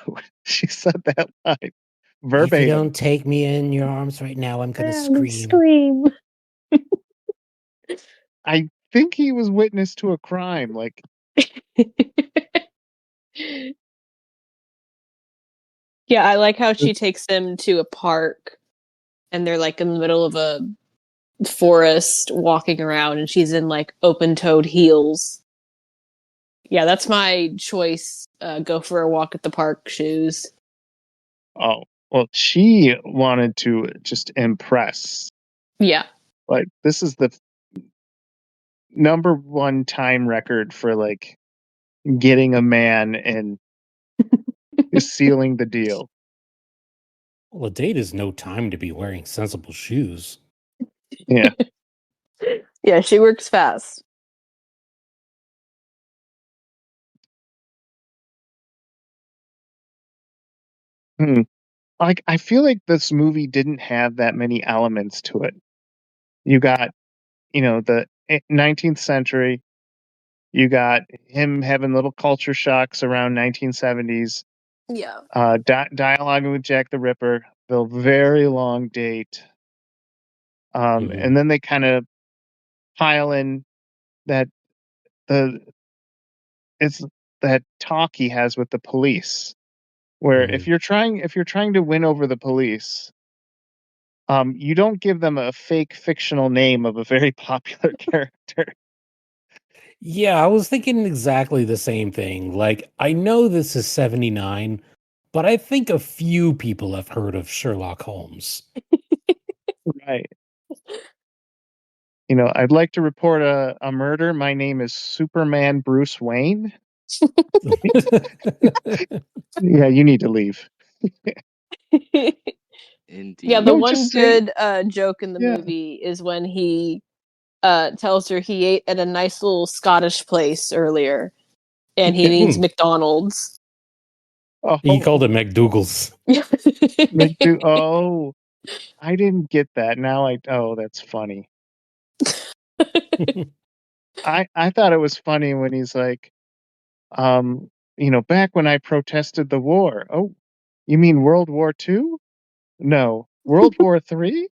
She said that line If you verbatim. don't take me in your arms right now, I'm gonna scream. Scream. I think he was witness to a crime. Like, Yeah, I like how she takes him to a park and they're like in the middle of a forest walking around and she's in like open-toed heels. Yeah, that's my choice. Go for a walk at the park shoes. oh, well, she wanted to just impress. Yeah. Like, this is the number one time record for like getting a man and sealing the deal. Well, a date is no time to be wearing sensible shoes. Yeah. Yeah, she works fast. Like, I feel like this movie didn't have that many elements to it. You got, the 19th century. You got him having little culture shocks around 1970s. Yeah. Dialoguing with Jack the Ripper, the very long date. And then they kind of pile in that it's that talk he has with the police, where if you're trying to win over the police, you don't give them a fake fictional name of a very popular character. Yeah, I was thinking exactly the same thing. Like, I know this is 79, but I think a few people have heard of Sherlock Holmes. Right. I'd like to report a murder. My name is Superman Bruce Wayne. Yeah, you need to leave. Indeed. Yeah, the No, one just say- good joke in the Yeah. movie is when he tells her he ate at a nice little Scottish place earlier and he means McDonald's. Oh, He called it McDougal's. oh, I didn't get that. Now that's funny. I thought it was funny when he's like, back when I protested the war. Oh, you mean World War II? No, World War III?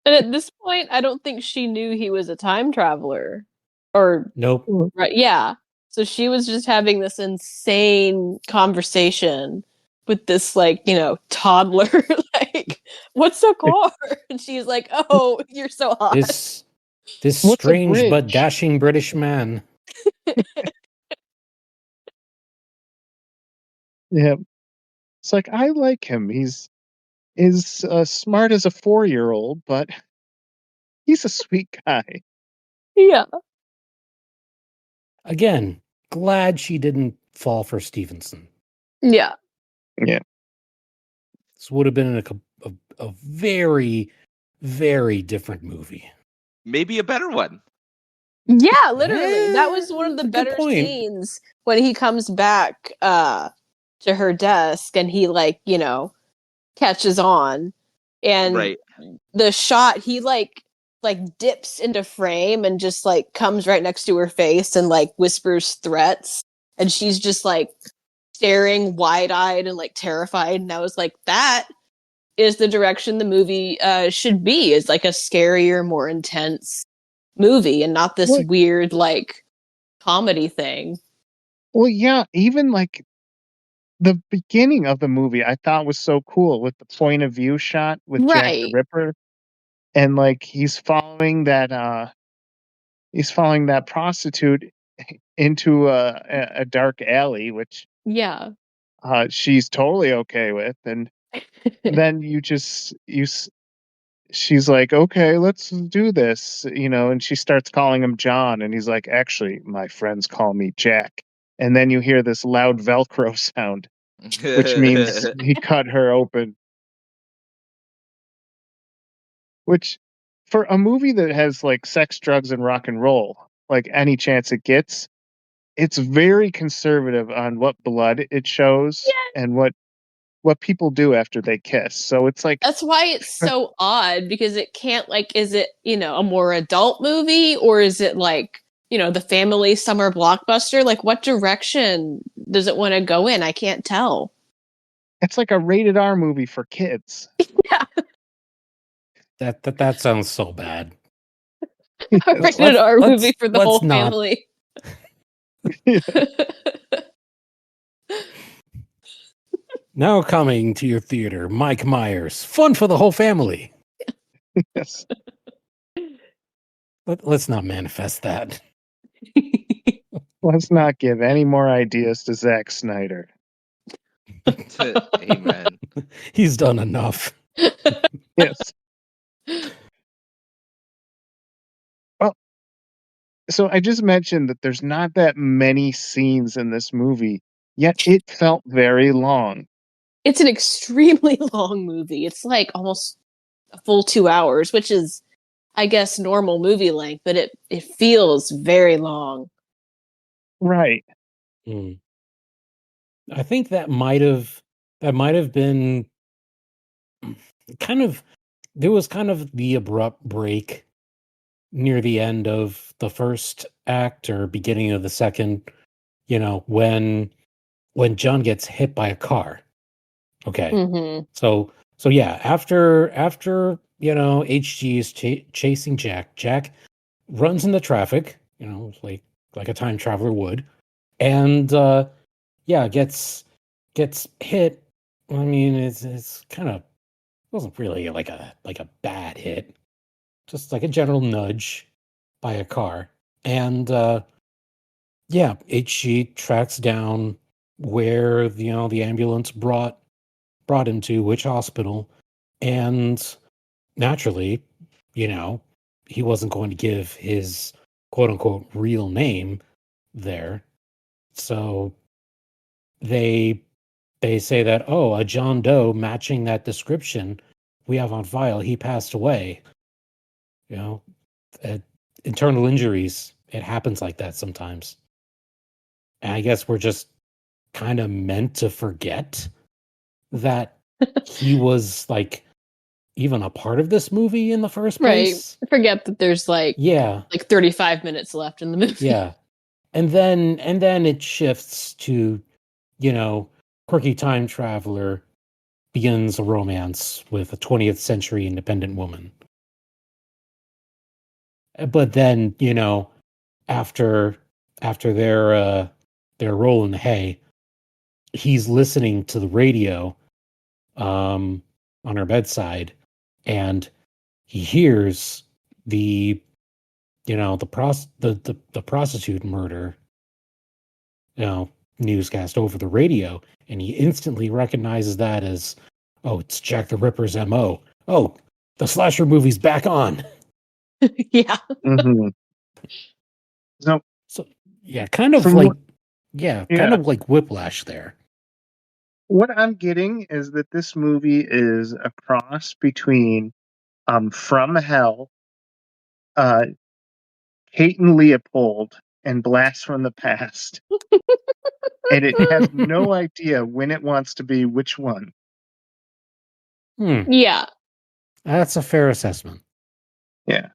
And at this point, I don't think she knew he was a time traveler. Or, Nope. right, yeah. So she was just having this insane conversation with this, like, toddler. Like, what's a car? And she's like, oh, you're so hot. This What's a strange but bridge? dashing British man. Yeah. It's like, I like him. He's smart as a 4-year-old, but he's a sweet guy. Yeah. Again, glad she didn't fall for Stevenson. Yeah. Yeah. This would have been a very, very different movie. Maybe a better one. Yeah, literally. That was one of the That's a good better point. scenes when he comes back to her desk and he catches on and Right. the shot he like dips into frame and just like comes right next to her face and like whispers threats and she's just like staring wide-eyed and like terrified and I was like that is the direction the movie should be, is like a scarier, more intense movie and not this weird like comedy thing. Well, yeah, even like the beginning of the movie I thought was so cool with the point of view shot with Jack the Right. Ripper. And like he's following that prostitute into a dark alley, which Yeah. she's totally okay with. And then she's like, okay, let's do this, and she starts calling him John, and he's like, actually, my friends call me Jack. And then you hear this loud Velcro sound, which means he cut her open. Which, for a movie that has like sex, drugs, and rock and roll, like any chance it gets, it's very conservative on what blood it shows and what people do after they kiss. So it's like That's why it's so odd, because it can't, like, is it, a more adult movie, or is it like, the family summer blockbuster? Like, what direction does it want to go in? I can't tell. it's like a rated R movie for kids. Yeah. That sounds so bad. A rated R movie for the let's whole not. family. Now coming to your theater, Mike Myers. Fun for the whole family. Yes. Let's not manifest that. Let's not give any more ideas to Zack Snyder. Amen. He's done enough. Yes. Well, so I just mentioned that there's not that many scenes in this movie, yet it felt very long. It's an extremely long movie. It's like almost a full 2 hours, which is, I guess, normal movie length, but it feels very long. Right. Mm. I think that might have been kind of, there was kind of the abrupt break near the end of the first act or beginning of the second, when John gets hit by a car. Okay. Mm-hmm. So yeah, after HG is chasing Jack. Jack runs into traffic, like a time traveler would, and gets hit. I mean, it's kind of, wasn't really like a bad hit, just like a general nudge by a car, and HG tracks down where the ambulance brought him to, which hospital, and naturally, he wasn't going to give his quote unquote real name there. So they say that, oh, a John Doe matching that description we have on file, he passed away. Internal injuries, it happens like that sometimes. And I guess we're just kind of meant to forget that he was like even a part of this movie in the first place. Right. Forget that there's like 35 minutes left in the movie. Yeah. And then it shifts to, quirky time traveler begins a romance with a 20th century independent woman. But then, after their roll in the hay, he's listening to the radio on her bedside, and he hears the prostitute murder newscast over the radio, and he instantly recognizes that as, oh, it's Jack the Ripper's MO. Oh, the slasher movie's back on. Yeah. Mm-hmm. So yeah, kind of like kind of like Whiplash there. What I'm getting is that this movie is a cross between From Hell, Kate and Leopold, and Blast from the Past. And it has no idea when it wants to be which one. Yeah. That's a fair assessment. Yeah.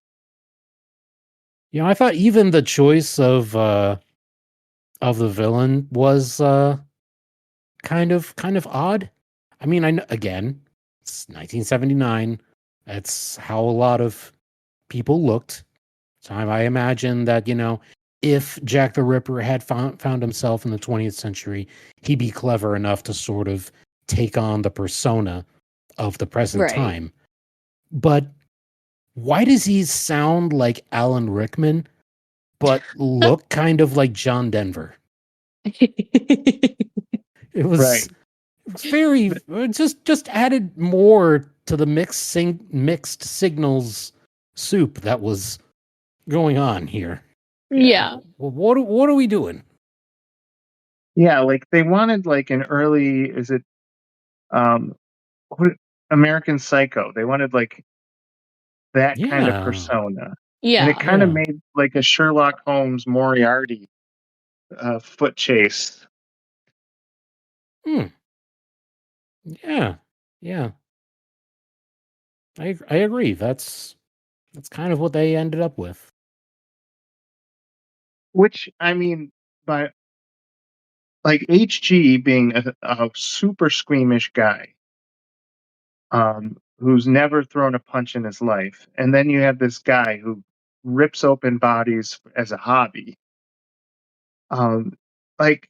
I thought even the choice of the villain was kind of odd. I mean, I know, again, it's 1979. That's how a lot of people looked. So I imagine that, if Jack the Ripper had found himself in the 20th century, he'd be clever enough to sort of take on the persona of the present time. But why does he sound like Alan Rickman, but look kind of like John Denver? It was very, just added more to the mixed signals soup that was going on here. Yeah. Well, what are we doing? Yeah, like they wanted like an early, American Psycho. They wanted like that kind of persona. Yeah. And it kind of made like a Sherlock Holmes Moriarty foot chase. Hmm. Yeah. Yeah. I agree. That's kind of what they ended up with. Which, I mean, by like HG being a super squeamish guy, who's never thrown a punch in his life, and then you have this guy who rips open bodies as a hobby. Like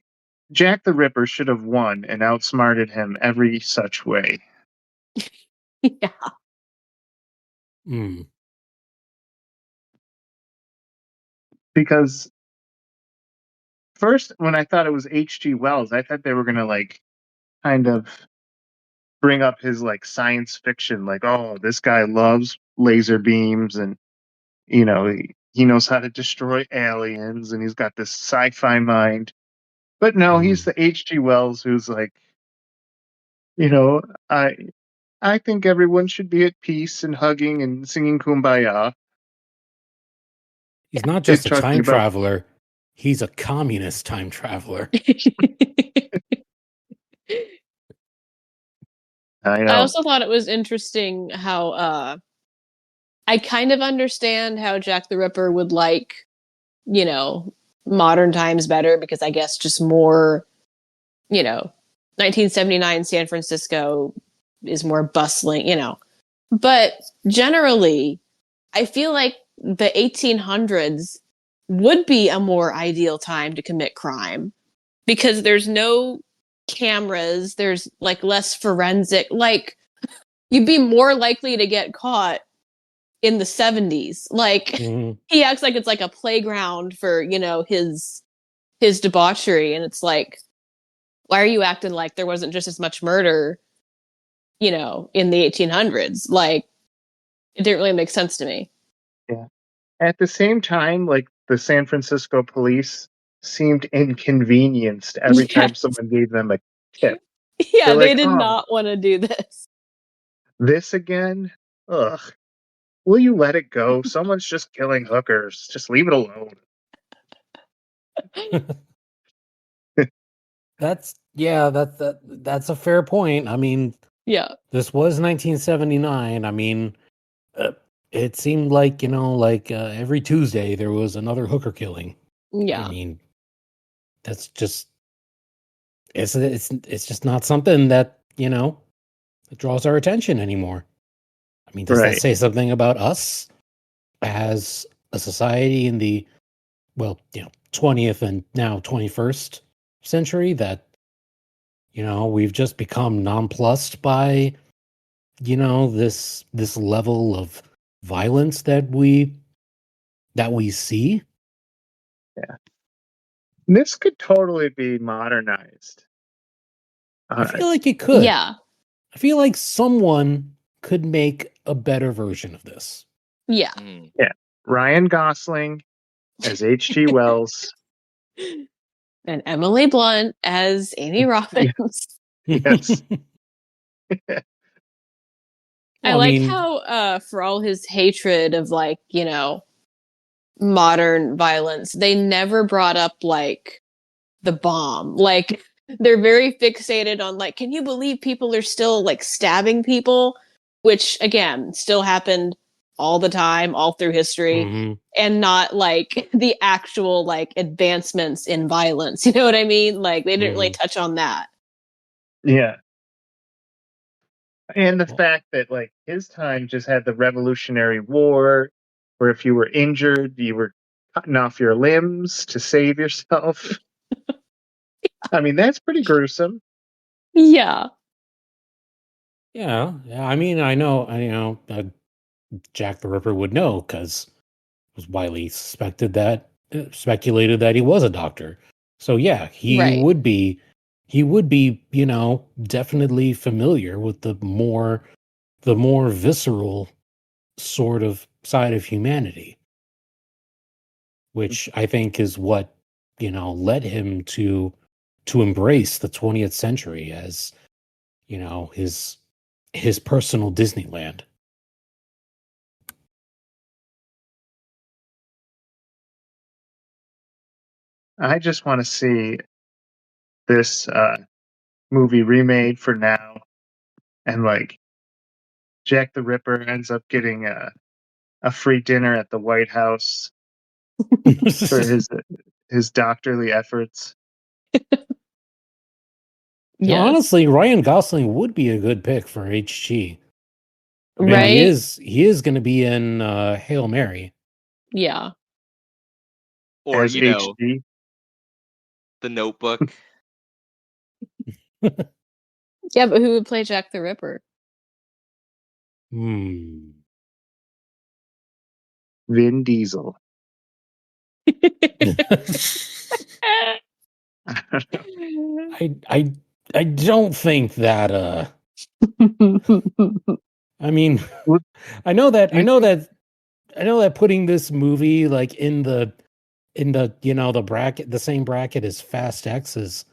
Jack the Ripper should have won and outsmarted him every such way. Yeah. Hmm. Because first, when I thought it was H.G. Wells, I thought they were gonna like kind of bring up his like science fiction, like, oh, this guy loves laser beams and he knows how to destroy aliens and he's got this sci-fi mind. But no, he's Hmm. the H.G. Wells who's like, you know, I think everyone should be at peace and hugging and singing Kumbaya. He's not And just a talking time about, traveler. He's a communist time traveler. I I know, also thought it was interesting how I kind of understand how Jack the Ripper would like, you know, modern times better because I guess just more, 1979 San Francisco is more bustling. But generally, I feel like the 1800s would be a more ideal time to commit crime because there's no cameras, there's like less forensic, like you'd be more likely to get caught in the 70s. Like Mhm. he acts like it's like a playground for, his debauchery and it's like why are you acting like there wasn't just as much murder, in the 1800s? Like it didn't really make sense to me. yeah. At the same time, like the San Francisco police seemed inconvenienced every time Yes. someone gave them a tip. Yeah, They're they like, did "Oh, not want to do this. this again? Ugh. Will you let it go? Someone's just killing hookers. Just leave it alone." That's a fair point. I mean, Yeah. this was 1979. I mean, uh, it seemed like every Tuesday there was another hooker killing. I Yeah. mean, that's just it's just not something that that draws our attention anymore. I mean, does that Right. say something about us as a society in the 20th and now 21st century that we've just become nonplussed by this level of violence that we see? Yeah. This could totally be modernized. I Uh, feel like it could. Yeah. I feel like someone could make a better version of this. Yeah. Mm. yeah. Ryan Gosling as H.G. Wells. And Emily Blunt as Amy Yeah, Robbins. yes. I Well, I like mean, how for all his hatred of like, modern violence, they never brought up like the bomb. Like they're very fixated on like, can you believe people are still like stabbing people? Which again, still happened all the time, all through history, mhm, and not like the actual like advancements in violence. You know what I mean? Like they didn't really mhm. touch on that. Yeah. And the Well, fact that like his time just had the Revolutionary War, where if you were injured, you were cutting off your limbs to save yourself. I mean, that's pretty gruesome. Yeah. yeah, yeah. I mean, I know, Jack the Ripper would know because it was widely speculated that he was a doctor. So yeah, Right. he would be, definitely familiar with the more visceral sort of side of humanity, which I think is what, led him to embrace the 20th century as, his personal Disneyland. I just want to see this movie remade for now, and like Jack the Ripper ends up getting a free dinner at the White House for his doctorly efforts. Yes. Honestly, Ryan Gosling would be a good pick for HG. I mean, Right? he is going to be in Hail Mary. Yeah. Or, As HG. The Notebook. Yeah, but who would play Jack the Ripper? Hmm. Vin Diesel. I don't think that I mean What- I know that do you think- putting this movie like in the the bracket, the same bracket as Fast X, is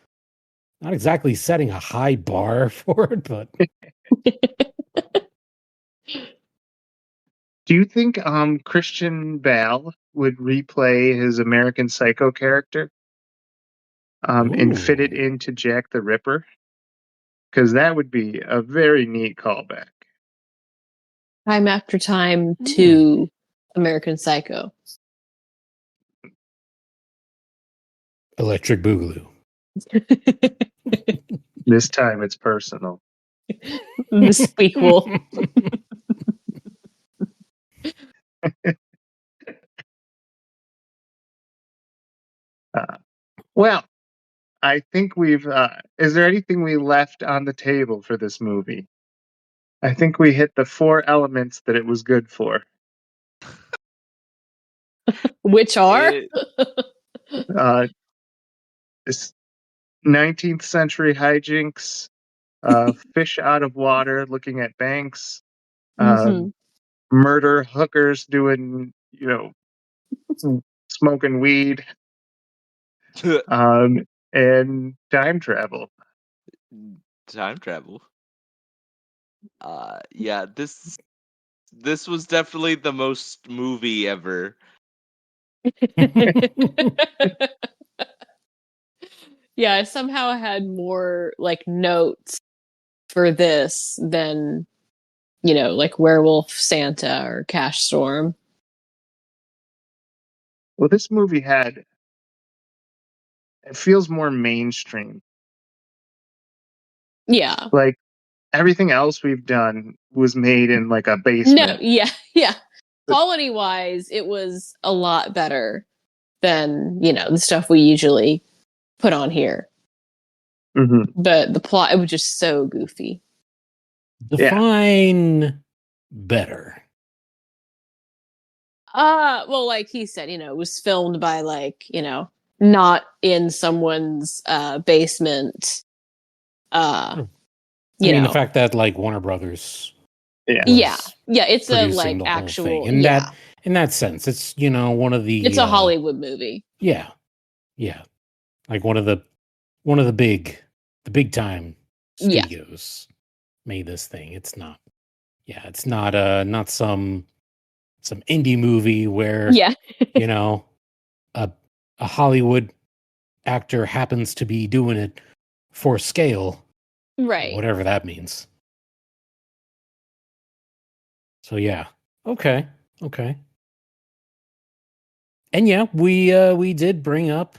not exactly setting a high bar for it, but Do you think Christian Bale would replay his American Psycho character and fit it ooh. into Jack the Ripper? Because that would be a very neat callback. Time after time to American Psycho. Electric Boogaloo. This time it's personal. The sequel. Well, I think we've. Is there anything we left on the table for this movie? I think we hit the 4 elements that it was good for. Which are? It- Uh, this 19th century hijinks, fish out of water looking at banks, Mhm. murder hookers doing, smoking weed, and time travel. Time travel. Yeah, this was definitely the most movie ever. Yeah, I somehow had more like notes for this than, like Werewolf Santa or Cash Storm. Well, this movie it feels more mainstream. Yeah. Like everything else we've done was made in like a No, basement. yeah. Quality wise, it was a lot better than, the stuff we usually put on here. Mm-hmm. But the plot, it was just so goofy. Define better. Well, like he said, it was filmed by like, not in someone's basement. I mean, the fact that like Warner Brothers Yeah. Yeah, it's a producing like the whole actual thing. In that sense, it's one of the it's a Hollywood movie. Yeah. Like one of the big time studios made this thing. It's not not some indie movie where a Hollywood actor happens to be doing it for scale, Right. whatever that means. So yeah. Okay. And yeah, we did bring up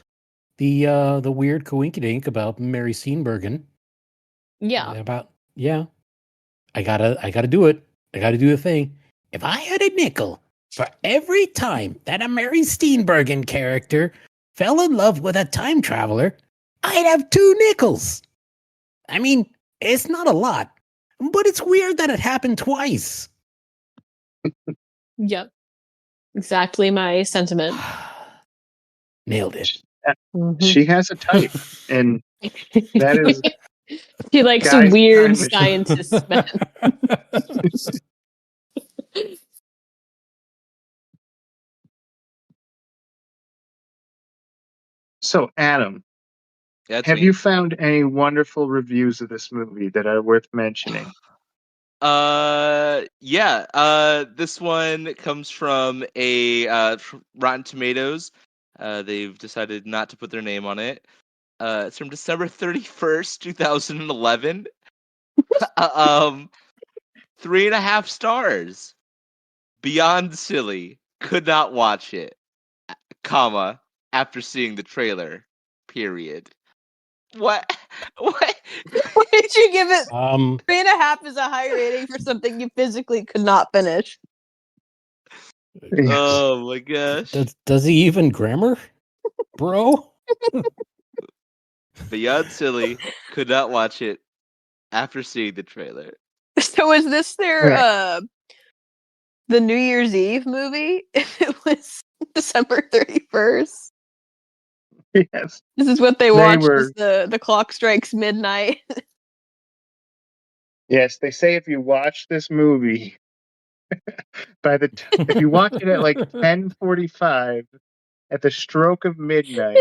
the weird coinkydink about Mary Steenburgen. Yeah. I gotta do it. I gotta do the thing. If I had a nickel for every time that a Mary Steenburgen character fell in love with a time traveler, I'd have 2 nickels. I mean, it's not a lot, but it's weird that it happened twice. Yep. Exactly my sentiment. Nailed it. Mhm. She has a type, and that is she likes Guys, weird time machine. scientist men. So, Adam, That's have me. you found any wonderful reviews of this movie that are worth mentioning? Yeah. This one comes from a Rotten Tomatoes. They've decided not to put their name on it. It's from December 31st, 2011. 3.5 stars. Beyond silly. Could not watch it. Comma. After seeing the trailer. Period. What? What? Why did you give it 3.5 is a high rating for something you physically could not finish? Yes. Oh my gosh. Does he even grammar, bro? Beyond silly. Could not watch it after seeing the trailer. So is this their the New Year's Eve movie? If it was December 31st. Yes. This is what they They watched were- as the clock strikes midnight. Yes, they say if you watch this movie if you watch it at like 10:45 at the stroke of midnight,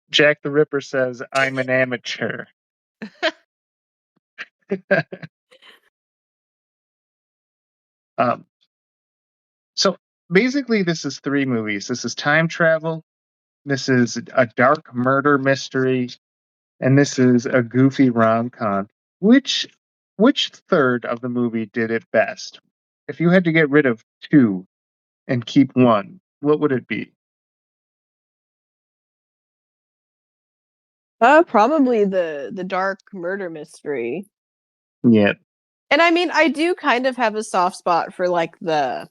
Jack the Ripper says, "I'm an amateur." So basically, this is 3 movies. This is time travel. This is a dark murder mystery, and this is a goofy rom-com. Which third of the movie did it best? If you had to get rid of 2 and keep 1, what would it be? Probably the dark murder mystery. Yeah. And I mean, I do kind of have a soft spot for like the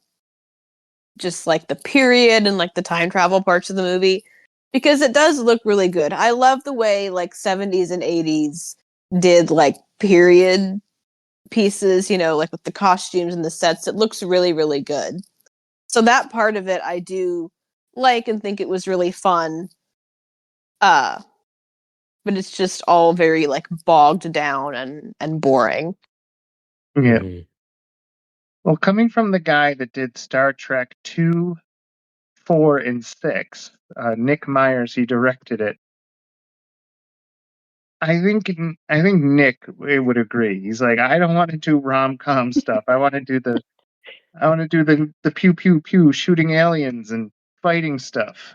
period and like the time travel parts of the movie because it does look really good. I love the way like 70s and 80s did like period pieces, you know, like with the costumes and the sets. It looks really, really good. So that part of it I do like and think it was really fun. But it's just all very like bogged down and boring. Yeah. Mhm. Well, coming from the guy that did Star Trek 2, 4, and 6, Nick Myers, he directed it. I think Nick would agree. He's like, I don't want to do rom-com stuff. I want to do the pew pew pew shooting aliens and fighting stuff.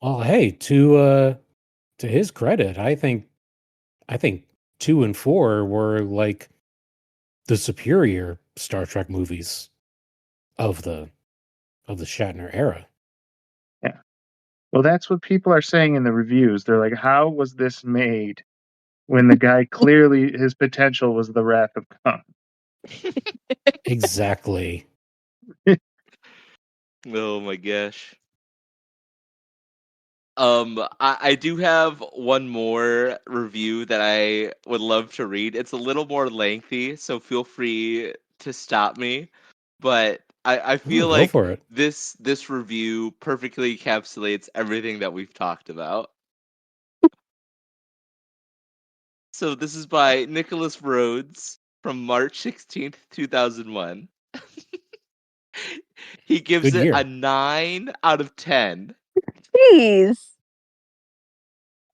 Well, hey, to his credit, I think 2 and 4 were like the superior Star Trek movies of the Shatner era. Yeah. Well, that's what people are saying in the reviews. They're like, how was this made when the guy clearly his potential was the Wrath of Khan? Exactly. Oh my gosh. I do have one more review that I would love to read. It's a little more lengthy, so feel free to stop me. But I feel Go like for it. this review perfectly encapsulates everything that we've talked about. So this is by Nicholas Rhodes from March 16th, 2001. He gives Good it a year. 9 out of 10. Jeez.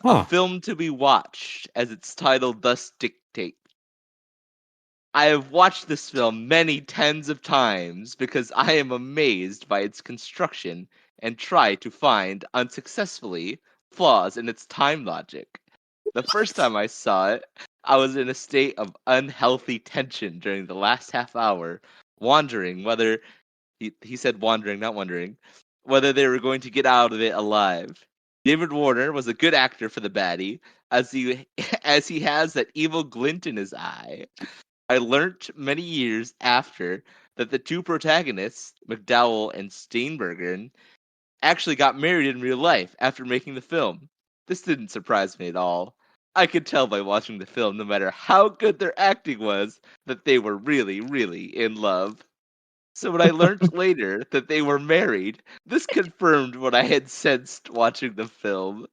A Huh. film to be watched, as its title thus dictates. I have watched this film many tens of times because I am amazed by its construction and try to find, unsuccessfully, flaws in its time logic. The first time I saw it, I was in a state of unhealthy tension during the last half hour, wondering whether he said wandering, not wondering, whether they were going to get out of it alive. David Warner was a good actor for the baddie, as he as he has that evil glint in his eye. I learnt many years after that the 2 protagonists, McDowell and Steenburgen, actually got married in real life after making the film. This didn't surprise me at all. I could tell by watching the film, no matter how good their acting was, that they were really, really in love. So when I learned later that they were married, this confirmed what I had sensed watching the film.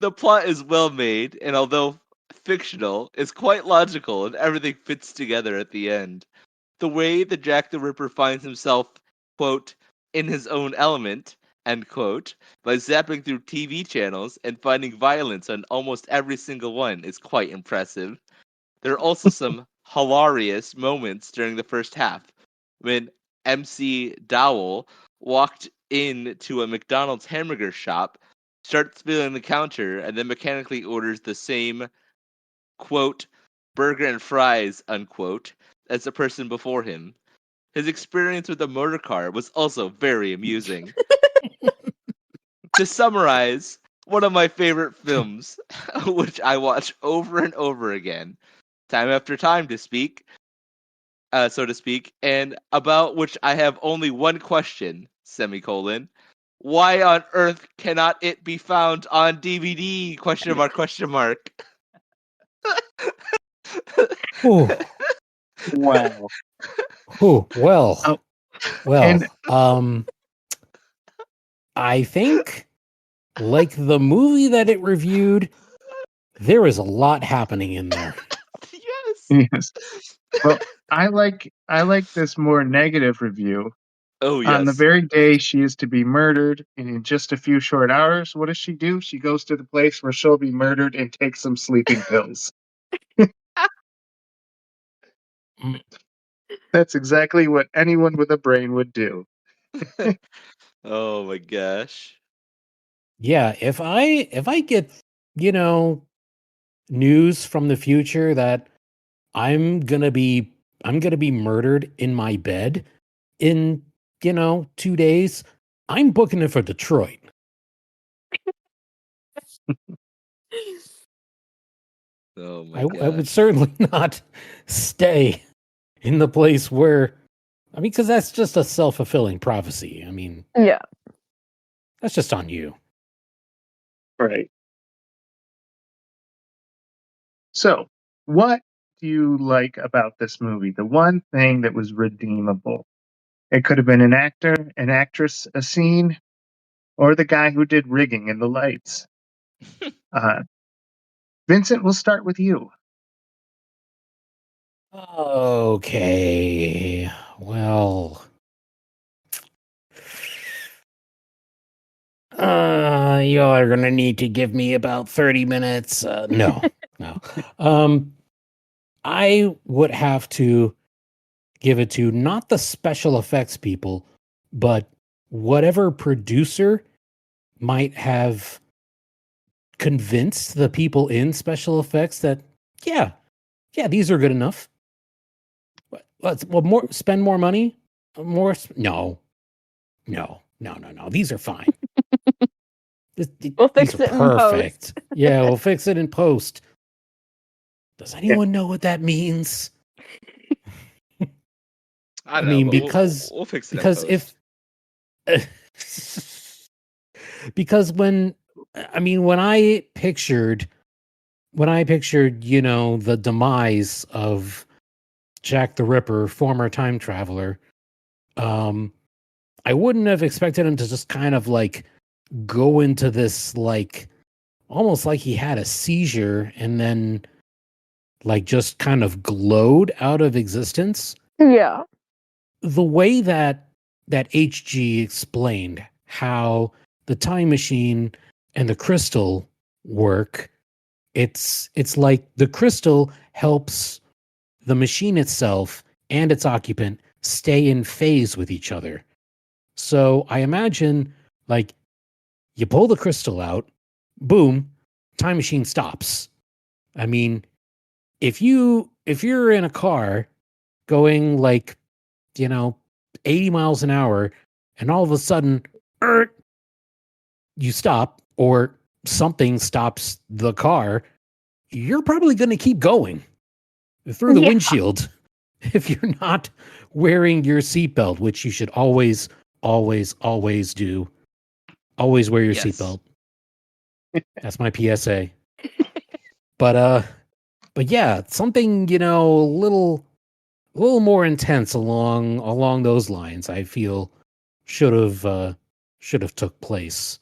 The plot is well made, and although fictional, is quite logical and everything fits together at the end. The way that Jack the Ripper finds himself, quote, in his own element, end quote, by zapping through TV channels and finding violence on almost every single one is quite impressive. There are also some hilarious moments during the first half, when MC Dowell walked into a McDonald's hamburger shop, starts filling the counter, and then mechanically orders the same, quote, burger and fries, unquote, as the person before him. His experience with the motor car was also very amusing. To summarize, one of my favorite films, which I watch over and over again, time after time to speak, so to speak, and about which I have only one question, semicolon. Why on earth cannot it be found on DVD? Question mark, question mark. Ooh, Wow. ooh, well, Oh, well. and- I think, like the movie that it reviewed, there is a lot happening in there. Yes. Yes. Well, I like this more negative review. Oh, On the yes. very day she is to be murdered, and in just a few short hours, what does she do? She goes to the place where she'll be murdered and takes some sleeping pills. Mm. That's exactly what anyone with a brain would do. Oh my gosh. Yeah, if I get, news from the future that I'm gonna be murdered in my bed in, 2 days, I'm booking it for Detroit. Oh my I would gosh. certainly not stay in the place where, because that's just a self-fulfilling prophecy. Yeah. That's just on you. Right. So, what do you like about this movie? The one thing that was redeemable. It could have been an actor, an actress, a scene, or the guy who did rigging and the lights. Vincent, we'll start with you. Okay. Well, you're gonna need to give me about 30 minutes. No, no. I would have to give it to not the special effects people, but whatever producer might have convinced the people in special effects that, yeah, these are good enough. More spend more money. No. These are fine. We'll These fix are it in post. perfect. Yeah, we'll fix it in post. Does anyone know what that means? I don't know, but because we'll fix it in post. if because when I pictured the demise of Jack the Ripper, former time traveler, I wouldn't have expected him to just kind of like go into this, like, almost like he had a seizure and then like just kind of glowed out of existence. Yeah. The way that HG explained how the time machine and the crystal work, it's like the crystal helps the machine itself and its occupant stay in phase with each other. So I imagine, like, you pull the crystal out, boom, time machine stops. I mean, if you're in a car going like, 80 miles an hour, and all of a sudden, you stop, or something stops the car, you're probably going to keep going through the Yeah. windshield if you're not wearing your seatbelt, which you should always, always, always do. Always wear your Yes. seatbelt. That's my PSA. But yeah, something, a little more intense along those lines, I feel should have took place.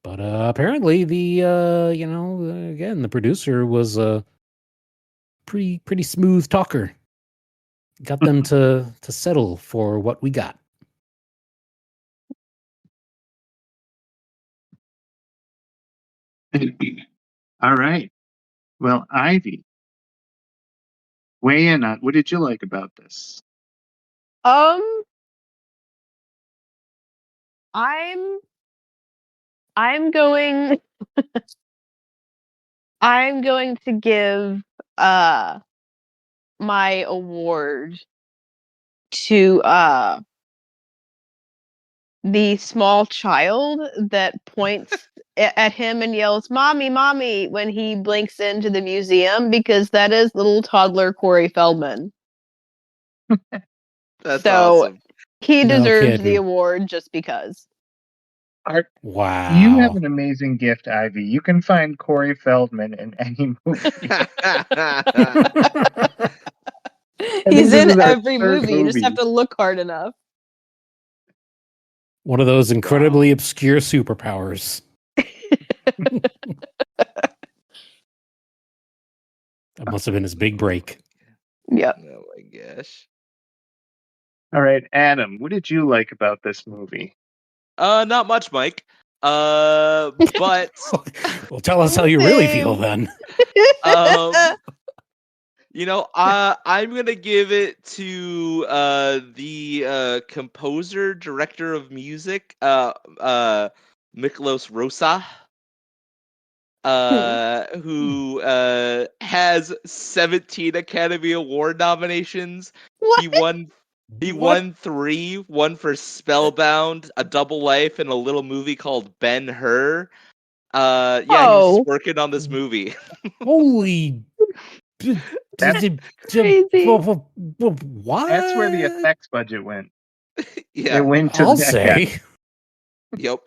But apparently the again, the producer was a pretty smooth talker. Got them to settle for what we got. All right. Well, Ivy, weigh in on what did you like about this? Um, I'm going I'm going to give my award to the small child that points at him and yells "Mommy, Mommy" when he blinks into the museum, because that is little toddler Corey Feldman. That's So awesome. he No deserves the kidding. award just because. Art, Wow. you have an amazing gift, Ivy. You can find Corey Feldman in any movie. I He's think this in is our every third movie. You just have movie. to look hard enough. One of those incredibly obscure superpowers. That must have been his big break. Yep. Oh my gosh. All right, Adam, what did you like about this movie? Not much, Mike. But Well, tell us how you really feel then. I'm gonna give it to the composer, director of music, Miklos Rosa, who has 17 Academy Award nominations. What? He What? won 3, one for Spellbound, A Double Life, and a little movie called Ben-Hur. Yeah, he was Oh. just working on this movie. Holy. Crazy. What? That's where the effects budget went. It Yeah. went to I'll that guy. say. Yep.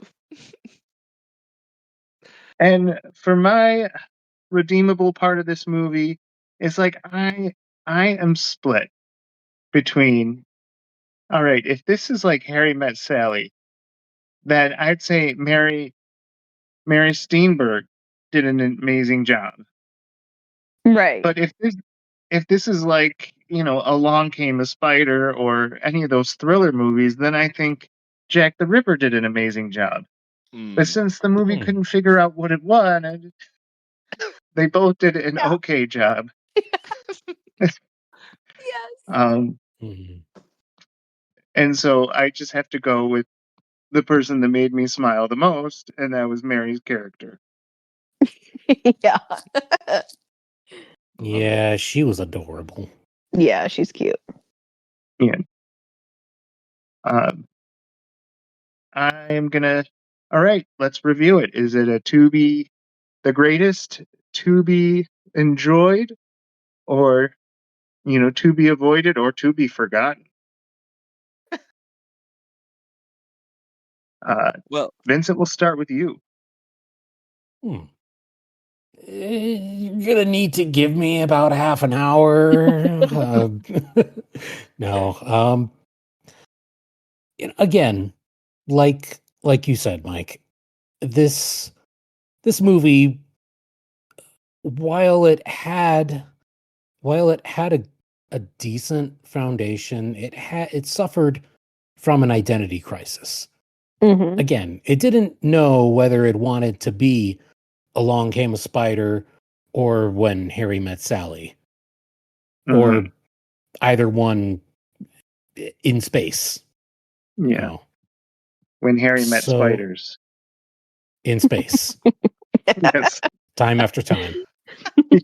And for my redeemable part of this movie, it's like I am split between, all right, if this is like Harry Met Sally, then I'd say Mary Steenburgen did an amazing job. Right. But if this is like, Along Came a Spider or any of those thriller movies, then I think Jack the Ripper did an amazing job. But since the movie couldn't figure out what it was, they both did an okay job. Yes. Mhm. And so I just have to go with the person that made me smile the most, and that was Mary's character. Yeah. Yeah, she was adorable. Yeah, she's cute. Yeah. I'm gonna. All right, let's review it. Is it a to be the greatest, to be enjoyed, or to be avoided, or to be forgotten? Well, Vincent, we'll start with you. You're gonna need to give me about half an hour. No. Again, like you said, Mike, this movie, while it had a decent foundation, it suffered from an identity crisis. Mm-hmm. Again, it didn't know whether it wanted to be Along Came a Spider or When Harry Met Sally, or either one in space. Yeah. When Harry Met So- Spiders. In space. Yes. Time after time.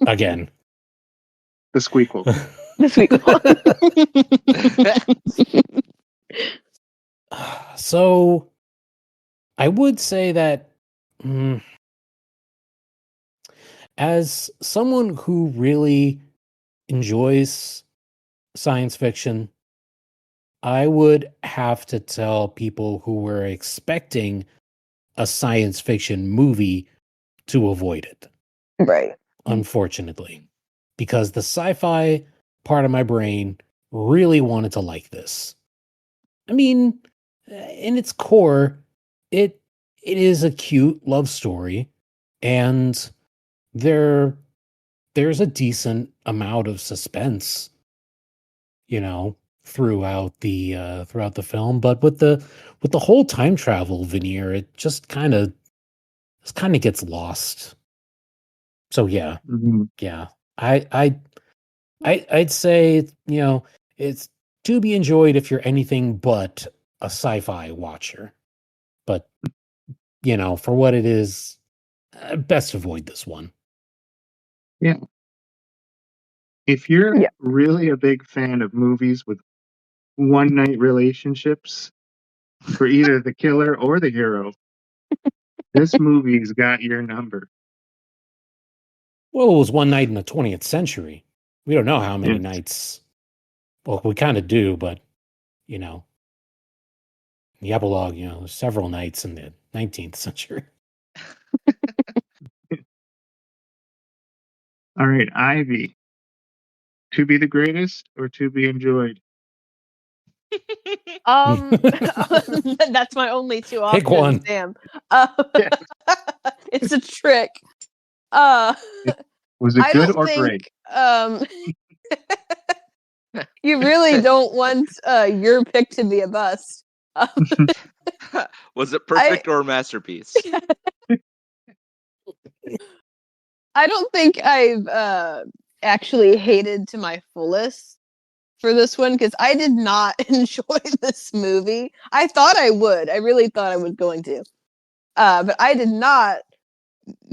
Again. The squeakle. The sweet So I would say that as someone who really enjoys science fiction, I would have to tell people who were expecting a science fiction movie to avoid it. Right. Unfortunately, because the sci-fi part of my brain really wanted to like this. I mean, in its core, it is a cute love story, and there's a decent amount of suspense, throughout the film. But with the whole time travel veneer, it just kind of gets lost. So yeah, yeah, I'd say it's to be enjoyed if you're anything but a sci-fi watcher. But, for what it is, best avoid this one. Yeah. If you're Yeah. really a big fan of movies with one night relationships for either the killer or the hero, this movie's got your number. Well, it was one night in the 20th century. We don't know how many Yes. nights. Well, we kind of do, but, the epilogue, there's several nights in the 19th century. All right, Ivy. To be the greatest or to be enjoyed? That's my only two options. Pick one. Damn. Yeah. It's a trick. Was it I good don't or think great? you really don't want your pick to be a bust. Was it perfect or a masterpiece? I don't think I've actually hated to my fullest for this one because I did not enjoy this movie. I thought I would. I really thought I was going to. But I did not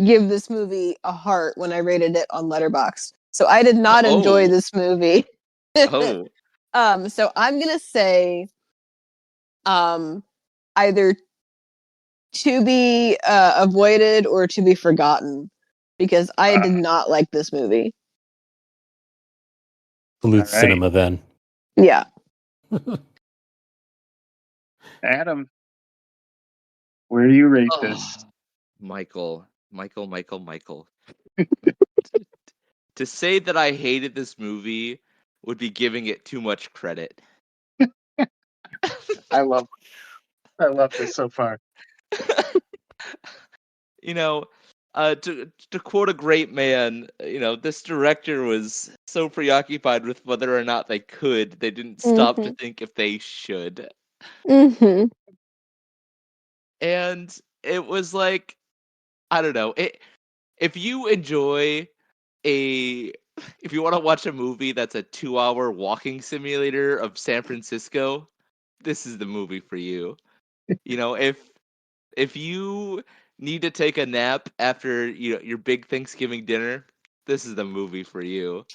give this movie a heart when I rated it on Letterboxd. So I did not enjoy this movie. Oh. So I'm gonna say either to be avoided or to be forgotten because I did not like this movie. Salute All right. cinema then. Yeah. Adam, where do you rate this? Michael. To say that I hated this movie would be giving it too much credit. I love this so far. To quote a great man, this director was so preoccupied with whether or not they could, they didn't stop to think if they should. Mm-hmm. And it was like, I don't know, if you enjoy if you want to watch a movie that's a 2-hour walking simulator of San Francisco, this is the movie for you. If you need to take a nap after your big Thanksgiving dinner, this is the movie for you.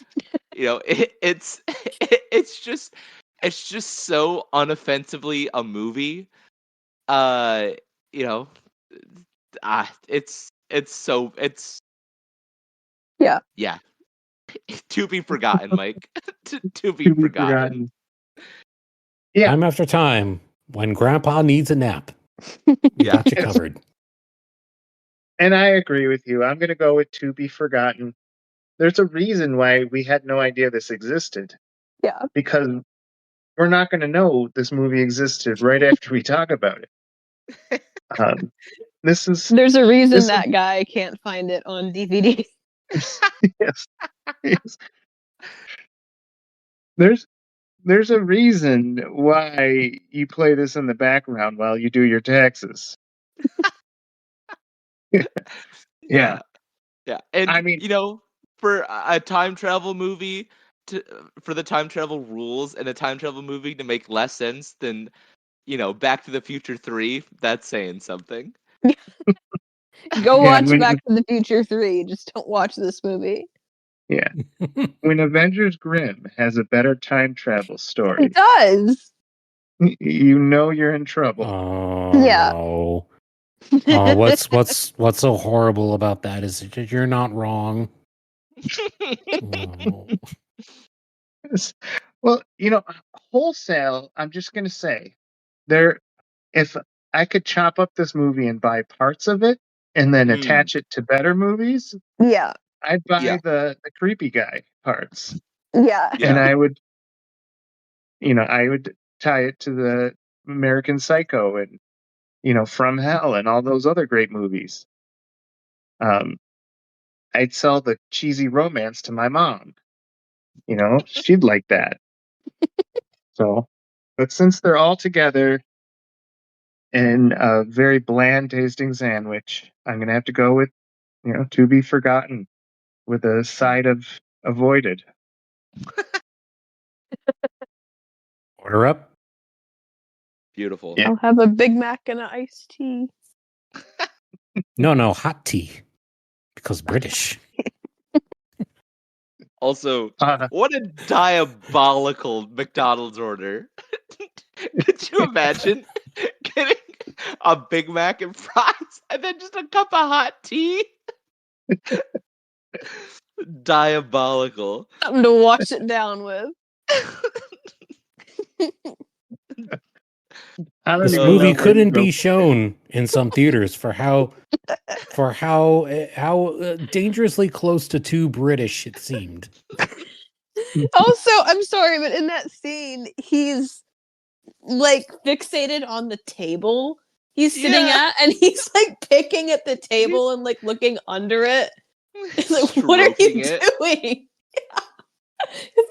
It's just so unoffensively a movie. It's Yeah. to be forgotten, Mike. to be forgotten. Yeah. Time after time, when Grandpa needs a nap, Yeah. got you covered. And I agree with you. I'm going to go with to be forgotten. There's a reason why we had no idea this existed. Yeah. Because we're not going to know this movie existed right after we talk about it. There's a reason that guy can't find it on DVD. Yes. There's a reason why you play this in the background while you do your taxes. Yeah. And I mean, for a time travel movie for the time travel rules and a time travel movie to make less sense than Back to the Future 3, that's saying something. Go watch Back to the Future 3. Just don't watch this movie. Yeah. When Avengers Grimm has a better time travel story. It does. You know you're in trouble. Oh, Yeah. no. Oh, what's so horrible about that is that you're not wrong. Oh. Well, wholesale, I'm just going to say, if I could chop up this movie and buy parts of it and then attach it to better movies, Yeah. I'd buy the creepy guy parts. Yeah. And I would tie it to the American Psycho and, From Hell and all those other great movies. I'd sell the cheesy romance to my mom. She'd like that. So, but since they're all together in a very bland tasting sandwich, I'm going to have to go with, to be forgotten with a side of avoided. Order up. Beautiful. Yeah. I'll have a Big Mac and an iced tea. No, hot tea. Because British. Also, Uh, what a diabolical McDonald's order. Could you imagine getting a Big Mac and fries and then just a cup of hot tea? Diabolical. Something to wash it down with. I don't This even movie know where to couldn't go be from shown in some theaters for how dangerously close to too British it seemed. Also, I'm sorry, but in that scene, he's like fixated on the table he's sitting Yeah. at, and he's like picking at the table and like looking under it. It's like, what are you Stroking it. doing?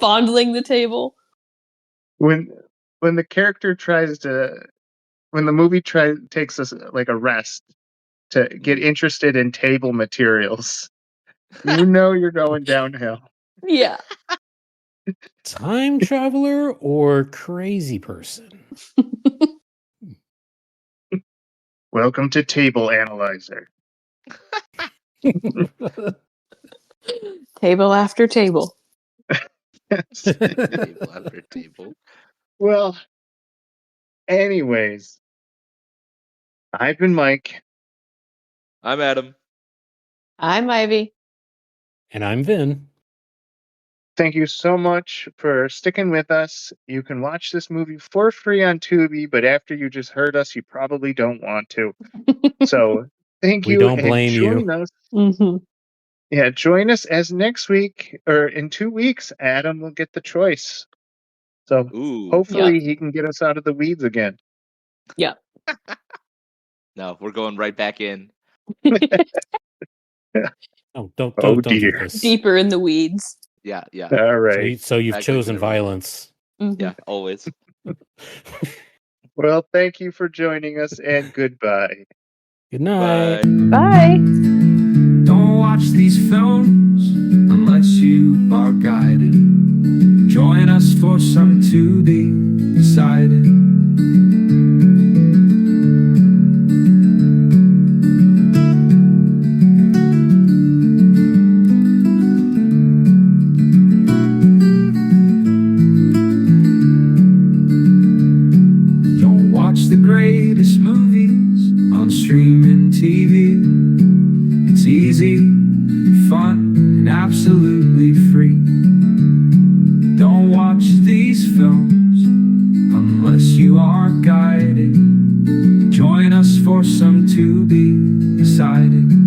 Fondling the table. when the character tries to when the movie takes us like a rest to get interested in table materials, you know you're going downhill. Yeah. Time traveler or crazy person? Welcome to Table Analyzer. Table after table. Table after table. Well, anyways, I've been Mike. I'm Adam. I'm Ivy. And I'm Vin. Thank you so much for sticking with us. You can watch this movie for free on Tubi, but after you just heard us, you probably don't want to. So thank We you, don't and blame you. join us. Mm-hmm. Yeah, join us as next week or in 2 weeks, Adam will get the choice. So Ooh. hopefully he can get us out of the weeds again. Yeah. No, we're going right back in. Oh, don't Oh, do dear. this. Deeper in the weeds. Yeah, yeah. All right. So you've Back chosen like whatever. violence. Mhm. Yeah, always. Well, thank you for joining us, and goodbye. Good night. Bye. Bye. Don't watch these films unless you are guided. Join us for some to be decided. Don't watch the greatest movies on streaming TV. It's easy, fun, and absolutely free. Don't watch these films unless you are guided. Join us for some to be decided.